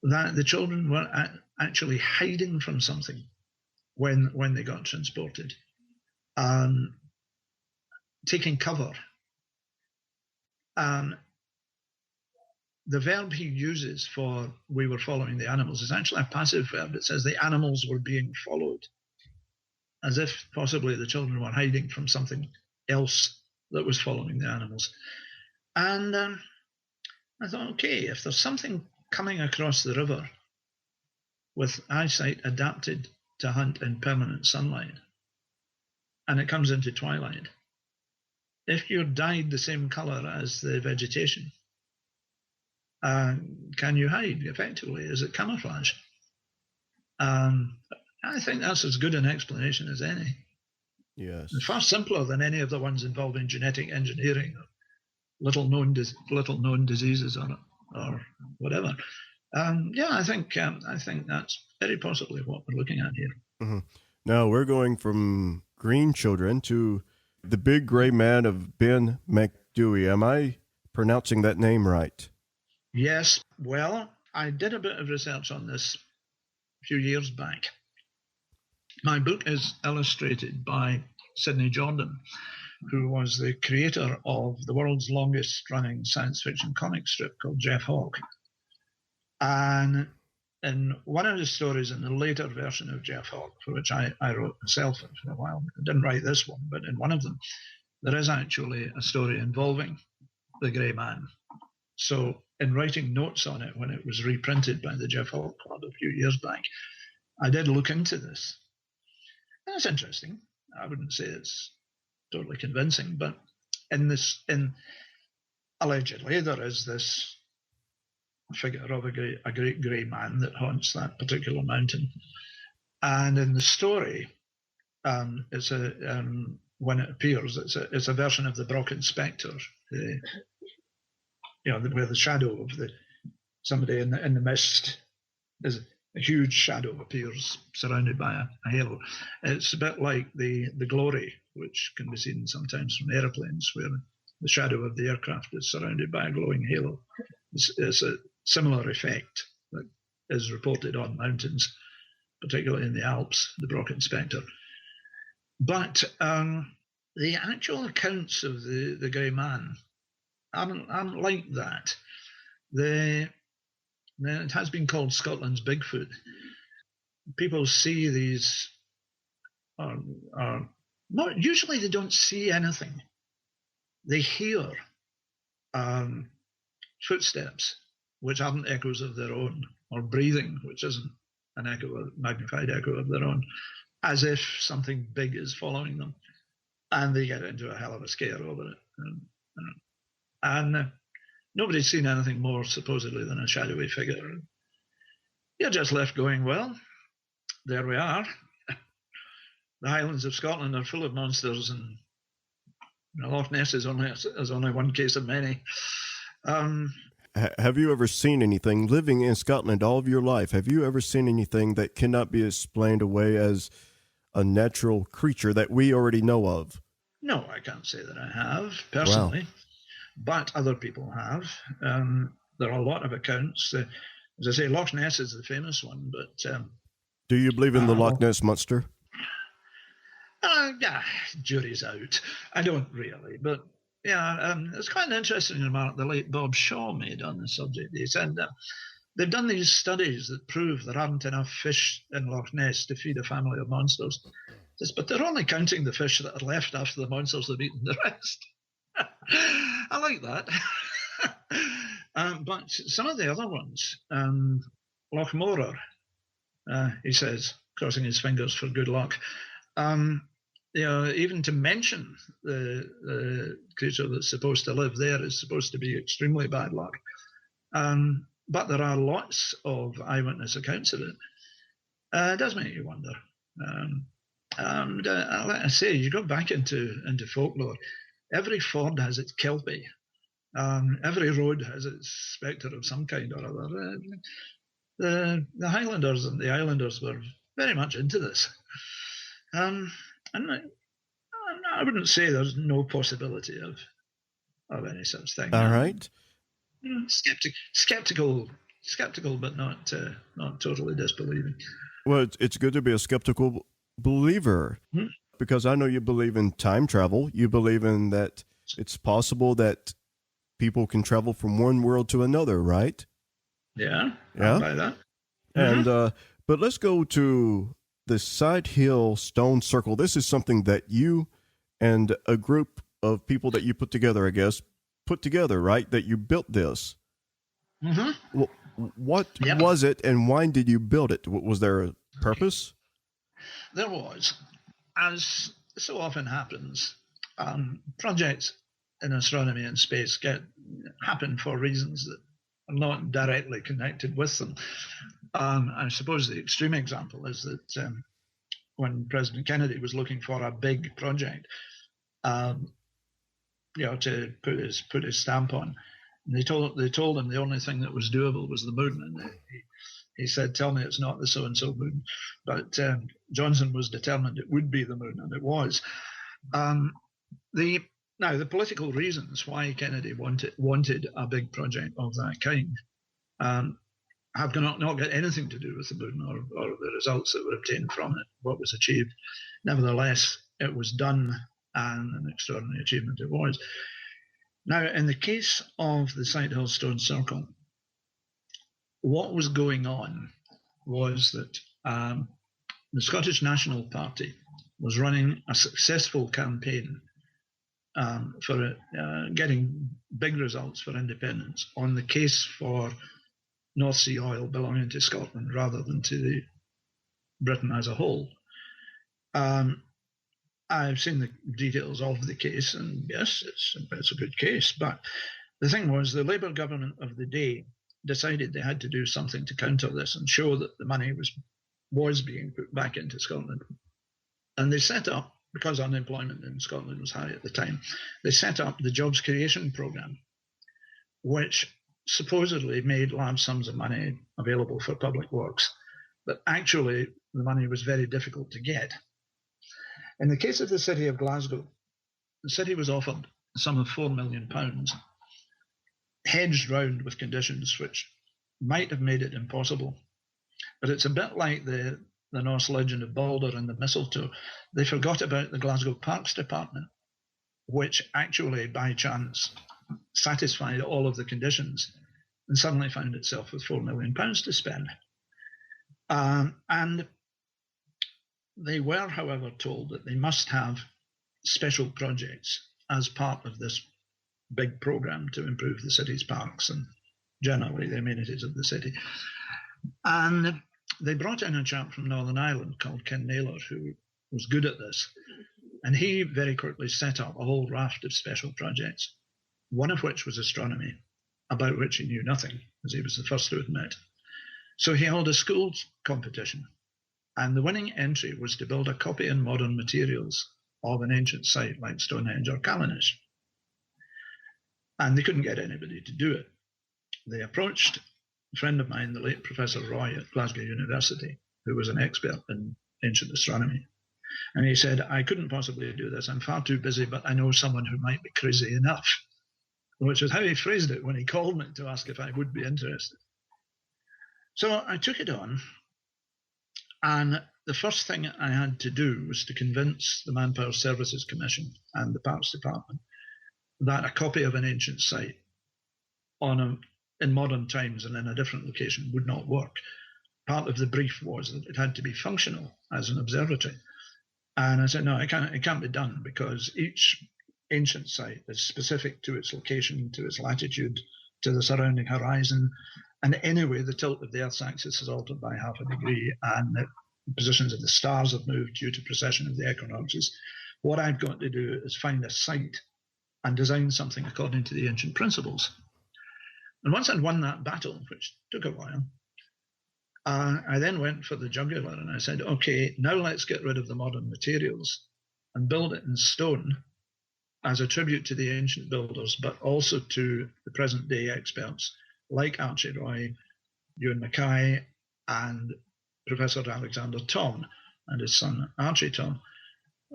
that the children were actually hiding from something when they got transported, taking cover. The verb he uses for "we were following the animals" is actually a passive verb. It says the animals were being followed, as if possibly the children were hiding from something else that was following the animals. And I thought, okay, if there's something coming across the river with eyesight adapted to hunt in permanent sunlight, and it comes into twilight, if you're dyed the same color as the vegetation, can you hide effectively? Is it camouflage? I think that's as good an explanation as any. Yes. And far simpler than any of the ones involving genetic engineering or little known diseases or whatever. I think that's very possibly what we're looking at here. Mm-hmm. Now we're going from Green Children to the Big Gray Man of Ben Macdui. Am I pronouncing that name right? Yes. Well, I did a bit of research on this a few years back. My book is illustrated by Sidney Jordan, who was the creator of the world's longest running science fiction comic strip called Jeff Hawke. And in one of the stories in the later version of Jeff Hawke, for which I wrote myself for a while, I didn't write this one, but in one of them, there is actually a story involving the Grey Man. So in writing notes on it when it was reprinted by the Jeff Hawke Club a few years back, I did look into this. And it's interesting. I wouldn't say it's totally convincing, but allegedly there is this figure of a great grey man that haunts that particular mountain. And in the story, it's when it appears, it's a version of the Brocken Spectre, where the shadow of somebody in the mist, is a huge shadow appears surrounded by a halo. It's a bit like the glory, which can be seen sometimes from airplanes, where the shadow of the aircraft is surrounded by a glowing halo. It's a similar effect that is reported on mountains, particularly in the Alps, the Brocken Spectre. But the actual accounts of the grey man aren't like that. It has been called Scotland's Bigfoot. People see these, usually they don't see anything. They hear footsteps, which aren't echoes of their own, or breathing, which isn't an magnified echo of their own, as if something big is following them. And they get into a hell of a scare over it. And nobody's seen anything more supposedly than a shadowy figure. You're just left going, well, there we are. The Highlands of Scotland are full of monsters, and Loch Ness is only one case of many. Have you ever seen anything, living in Scotland all of your life, have you ever seen anything that cannot be explained away as a natural creature that we already know of? No, I can't say that I have, personally. Wow. But other people have. There are a lot of accounts. As I say, Loch Ness is the famous one. But do you believe in the Loch Ness monster? Yeah, jury's out. I don't really, but yeah, it's quite an interesting remark the late Bob Shaw made on the subject. He said they've done these studies that prove there aren't enough fish in Loch Ness to feed a family of monsters. But they're only counting the fish that are left after the monsters have eaten the rest. I like that. But some of the other ones, Loch Morar, he says, crossing his fingers for good luck. Even to mention the creature that's supposed to live there is supposed to be extremely bad luck. But there are lots of eyewitness accounts of it. It does make you wonder. Like I say, you go back into folklore. Every ford has its kelpie. Every road has its spectre of some kind or other. The Highlanders and the Islanders were very much into this. And I wouldn't say there's no possibility of any such thing. All right. Skeptical, but not totally disbelieving. Well, it's good to be a skeptical believer, because I know you believe in time travel. You believe in that it's possible that people can travel from one world to another, right? Yeah. I'll buy that. And but let's go to the Side Hill Stone Circle. This is something that you and a group of people that you put together, right? That you built this. Mm-hmm. Well, what was it, and why did you build it? Was there a purpose? There was. As so often happens, projects in astronomy and space happen for reasons that are not directly connected with them. I suppose the extreme example is that when President Kennedy was looking for a big project, to put his stamp on, and they told him the only thing that was doable was the moon, and he said, "Tell me it's not the so-and-so moon." But Johnson was determined it would be the moon, and it was. The political reasons why Kennedy wanted a big project of that kind have not got anything to do with the moon or the results that were obtained from it, what was achieved. Nevertheless, it was done, and an extraordinary achievement it was. Now, in the case of the Side Hill Stone Circle, what was going on was that the Scottish National Party was running a successful campaign for getting big results for independence on the case for North Sea oil belonging to Scotland rather than to Britain as a whole. I've seen the details of the case, and yes, it's a good case. But the thing was, the Labour government of the day decided they had to do something to counter this and show that the money was being put back into Scotland. And they set up, because unemployment in Scotland was high at the time, they set up the Jobs Creation Programme, which supposedly made large sums of money available for public works, but actually the money was very difficult to get. In the case of the city of Glasgow, the city was offered a sum of £4 million, hedged round with conditions which might have made it impossible. But it's a bit like the Norse legend of Balder and the mistletoe. They forgot about the Glasgow Parks Department, which actually, by chance, satisfied all of the conditions and suddenly found itself with £4 million to spend. And they were, however, told that they must have special projects as part of this big programme to improve the city's parks and generally the amenities of the city. And they brought in a chap from Northern Ireland called Ken Naylor, who was good at this. And he very quickly set up a whole raft of special projects, one of which was astronomy, about which he knew nothing, as he was the first to admit. So he held a schools competition, and the winning entry was to build a copy in modern materials of an ancient site like Stonehenge or Callanish. And they couldn't get anybody to do it. They approached a friend of mine, the late Professor Roy at Glasgow University, who was an expert in ancient astronomy. And he said, I couldn't possibly do this. I'm far too busy, but I know someone who might be crazy enough, which is how he phrased it when he called me to ask if I would be interested. So I took it on. And the first thing I had to do was to convince the Manpower Services Commission and the Parks Department that a copy of an ancient site in modern times and in a different location would not work. Part of the brief was that it had to be functional as an observatory. And I said, no, it can't be done, because each ancient site is specific to its location, to its latitude, to the surrounding horizon. And anyway, the tilt of the Earth's axis is altered by half a degree, and the positions of the stars have moved due to precession of the equinoxes. What I've got to do is find a site and design something according to the ancient principles. And once I'd won that battle, which took a while, I then went for the jugular and I said, okay, now let's get rid of the modern materials and build it in stone as a tribute to the ancient builders, but also to the present day experts like Archie Roy, Ewan Mackay, and Professor Alexander Thom and his son Archie Thom,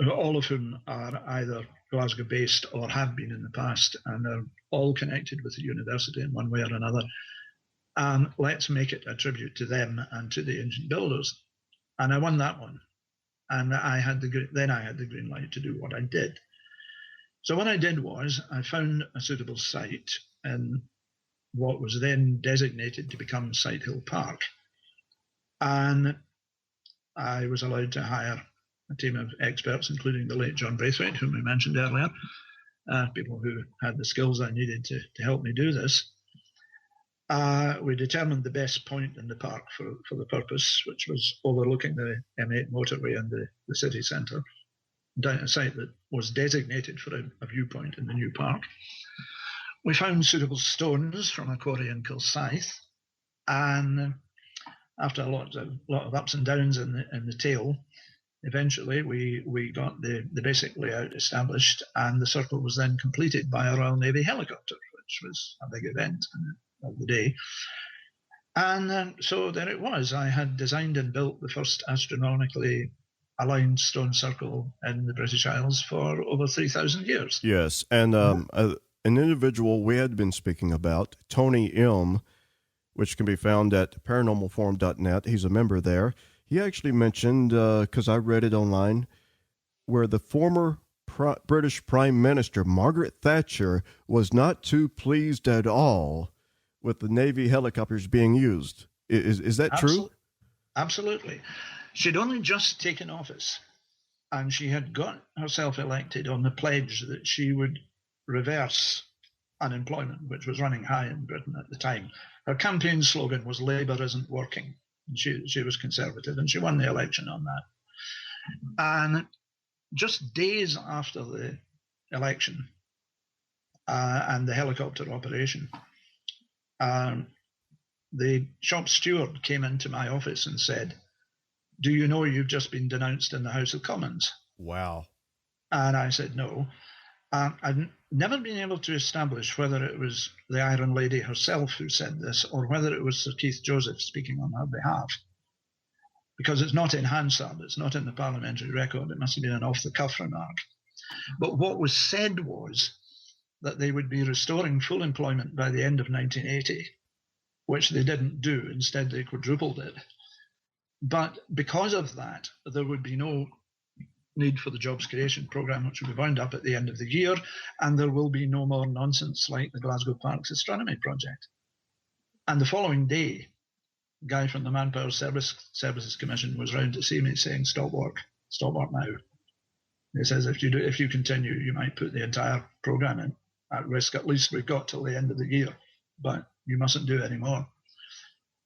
all of whom are either Glasgow-based or have been in the past, and are all connected with the university in one way or another. And let's make it a tribute to them and to the ancient builders. And I won that one. And then I had the green light to do what I did. So what I did was I found a suitable site in what was then designated to become Sighthill Park. And I was allowed to hire a team of experts, including the late John Braithwaite, whom we mentioned earlier, people who had the skills I needed to help me do this. We determined the best point in the park for the purpose, which was overlooking the M8 motorway and the city centre, down a site that was designated for a viewpoint in the new park. We found suitable stones from a quarry in Kilsyth, and after a lot of ups and downs in the tail, eventually we got the basic layout established, and the circle was then completed by a Royal Navy helicopter, which was a big event of the day. And so there it was. I had designed and built the first astronomically aligned stone circle in the British Isles for over 3,000 years. Yes, and an individual we had been speaking about, Tony M., which can be found at paranormalforum.net. He's a member there. He actually mentioned, because I read it online, where the former British Prime Minister, Margaret Thatcher, was not too pleased at all with the Navy helicopters being used. Is that true? Absolutely. She'd only just taken office. And she had got herself elected on the pledge that she would reverse unemployment, which was running high in Britain at the time. Her campaign slogan was "Labour isn't working." And she was Conservative, and she won the election on that. And just days after the election and the helicopter operation, the shop steward came into my office and said, "Do you know you've just been denounced in the House of Commons?" Wow. And I said, "No." I'd never been able to establish whether it was the Iron Lady herself who said this or whether it was Sir Keith Joseph speaking on her behalf, because it's not in Hansard, it's not in the parliamentary record. It must have been an off-the-cuff remark. But what was said was that they would be restoring full employment by the end of 1980, which they didn't do. Instead, they quadrupled it. But because of that, there would be no need for the jobs creation programme, which will be wound up at the end of the year, and there will be no more nonsense like the Glasgow Parks Astronomy Project. And the following day, a guy from the Manpower Services Commission was round to see me saying, stop work now. He says, if you continue, you might put the entire programme in at risk. At least we've got till the end of the year, but you mustn't do any more.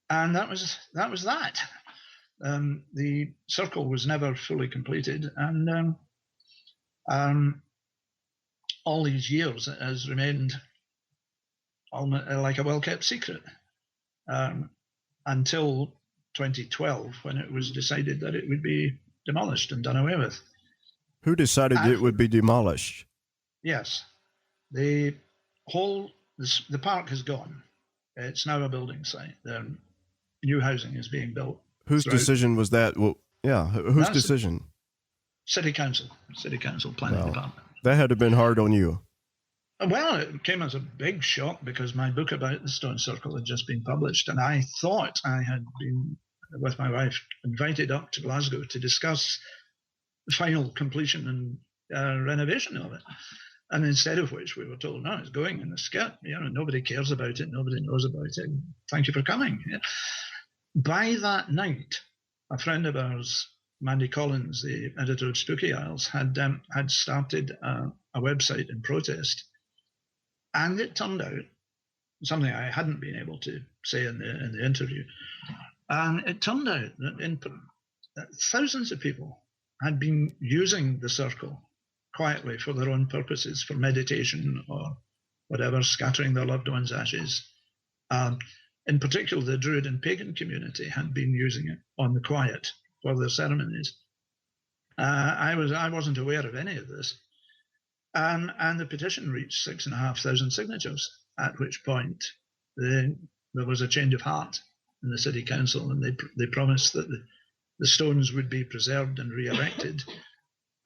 And that was that. The circle was never fully completed, and all these years it has remained like a well-kept secret until 2012, when it was decided that it would be demolished and done away with. Who decided it would be demolished? Yes, the park has gone. It's now a building site. The new housing is being built. Whose decision was that? Well, yeah, whose decision? City Council Planning Department. That had to have been hard on you. Well, it came as a big shock because my book about the Stone Circle had just been published, and I thought I had been, with my wife, invited up to Glasgow to discuss the final completion and renovation of it. And instead of which we were told, no, it's going in the skip. Nobody cares about it. Nobody knows about it. Thank you for coming. Yeah. By that night, a friend of ours, Mandy Collins, the editor of Spooky Isles, had started a website in protest. And it turned out, something I hadn't been able to say in the interview, and it turned out that thousands of people had been using the circle quietly for their own purposes, for meditation or whatever, scattering their loved ones' ashes. In particular, the Druid and pagan community had been using it on the quiet for their ceremonies. I wasn't aware of any of this. And the petition reached 6,500 signatures, at which point there was a change of heart in the city council, and they promised that the stones would be preserved and re-erected,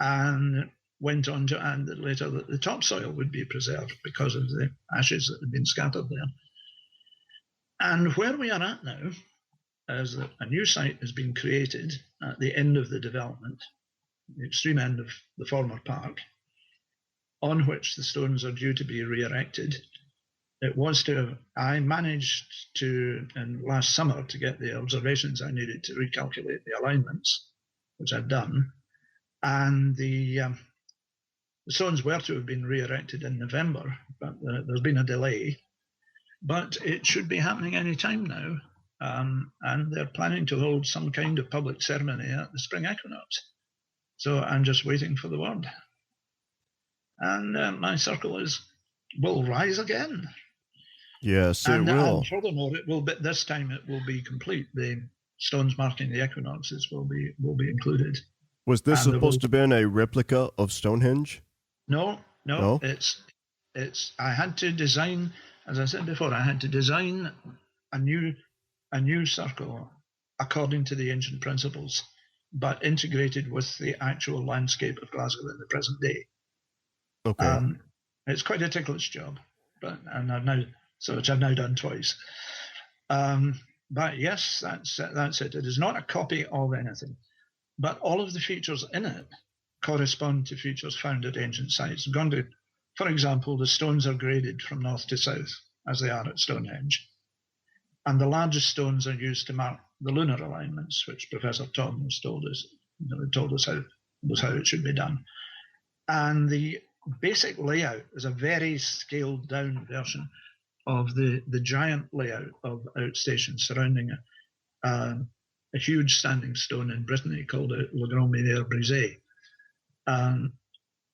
and went on to add that later that the topsoil would be preserved because of the ashes that had been scattered there. And where we are at now is that a new site has been created at the end of the development, the extreme end of the former park, on which the stones are due to be re-erected. I managed to, last summer, to get the observations I needed to recalculate the alignments, which I've done. And the stones were to have been re-erected in November, but there's been a delay. But it should be happening any time now. And they're planning to hold some kind of public ceremony at the spring equinox. So I'm just waiting for the word. And my circle will rise again. Yes, it will. And furthermore, this time it will be complete. The stones marking the equinoxes will be included. Was this supposed to be a replica of Stonehenge? No. It's. I had to design, as I said before, I had to design a new circle according to the ancient principles, but integrated with the actual landscape of Glasgow in the present day. Okay. It's quite a ticklish job, which I've now done twice. But yes, that's it. It is not a copy of anything, but all of the features in it correspond to features found at ancient sites. For example, the stones are graded from north to south, as they are at Stonehenge, and the largest stones are used to mark the lunar alignments, which Professor Tom has told us how was how it should be done. And the basic layout is a very scaled down version of the giant layout of outstations surrounding a huge standing stone in Brittany called Le Grand Menhir Brisé.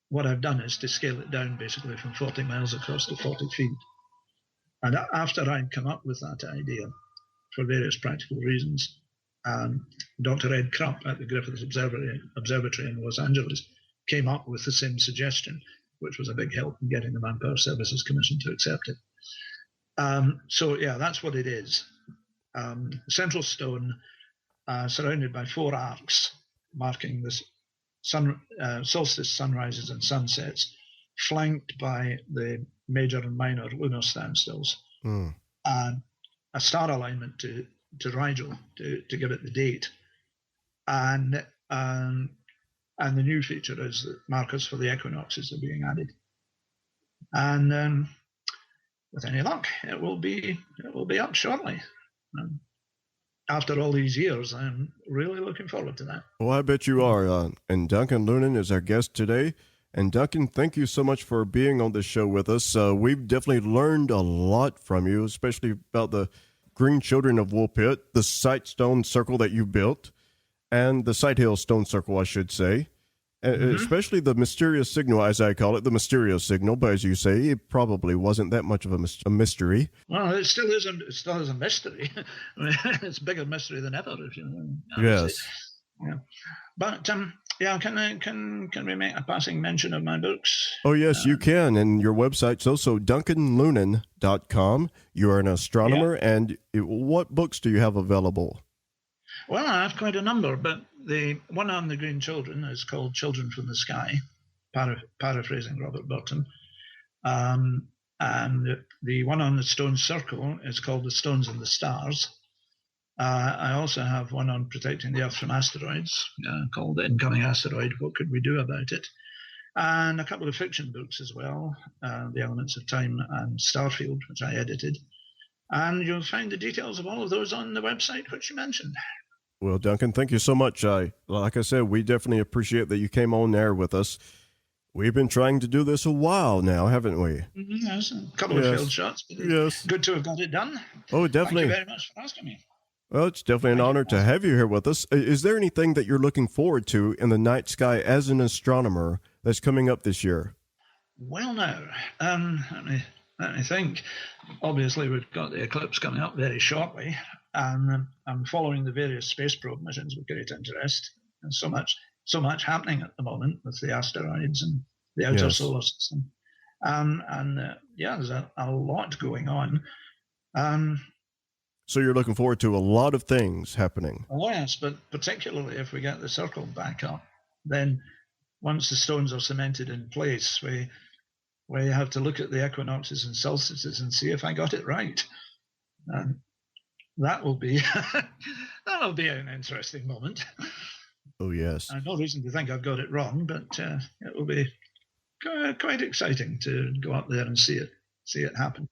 What I've done is to scale it down basically from 40 miles across to 40 feet. And after I'd come up with that idea, for various practical reasons, Dr. Ed Krupp at the Griffith Observatory in Los Angeles came up with the same suggestion, which was a big help in getting the Manpower Services Commission to accept it. So yeah, that's what it is. Central stone surrounded by 4 arcs marking the solstice, sunrises and sunsets, flanked by the major and minor lunar standstills, and a star alignment to Rigel to give it the date, and the new feature is that markers for the equinoxes are being added, and with any luck, it will be up shortly. After all these years, I'm really looking forward to that. Well, I bet you are. And Duncan Lunan is our guest today. And Duncan, thank you so much for being on the show with us. We've definitely learned a lot from you, especially about the Green Children of Woolpit, the Sight Stone Circle that you built, and the Sight Hill Stone Circle, I should say. Especially the mysterious signal, as I call it, the mysterious signal. But as you say, it probably wasn't that much of a mystery. Well, it still is a mystery. I mean, it's a bigger mystery than ever, if you know. Yes. Yeah. But yeah, can we make a passing mention of my books? Oh, yes, you can. And your website's also duncanlunan.com. You are an astronomer. Yeah. And what books do you have available? Well, I have quite a number, but the one on the Green Children is called Children from the Sky, paraphrasing Robert Burton. And the one on the Stone Circle is called The Stones and the Stars. I also have one on protecting the Earth from asteroids, called The Incoming Asteroid, What Could We Do About It? And a couple of fiction books as well, The Elements of Time and Starfield, which I edited. And you'll find the details of all of those on the website, which you mentioned. Well, Duncan, thank you so much. Like I said, we definitely appreciate that you came on there with us. We've been trying to do this a while now, haven't we? Yes, a couple of failed shots, but yes. Good to have got it done. Oh, definitely. Thank you very much for asking me. Well, it's definitely an honor to have you here with us. Is there anything that you're looking forward to in the night sky as an astronomer that's coming up this year? Well, no. Let me think. Obviously, we've got the eclipse coming up very shortly, and I'm following the various space probe missions with great interest. And so much happening at the moment with the asteroids and the outer solar system. There's a lot going on. So you're looking forward to a lot of things happening. Oh, yes, but particularly if we get the circle back up, then once the stones are cemented in place, we have to look at the equinoxes and solstices and see if I got it right. That will be that'll be an interesting moment. Oh, yes. I have no reason to think I've got it wrong, but it will be quite exciting to go up there and see it happen.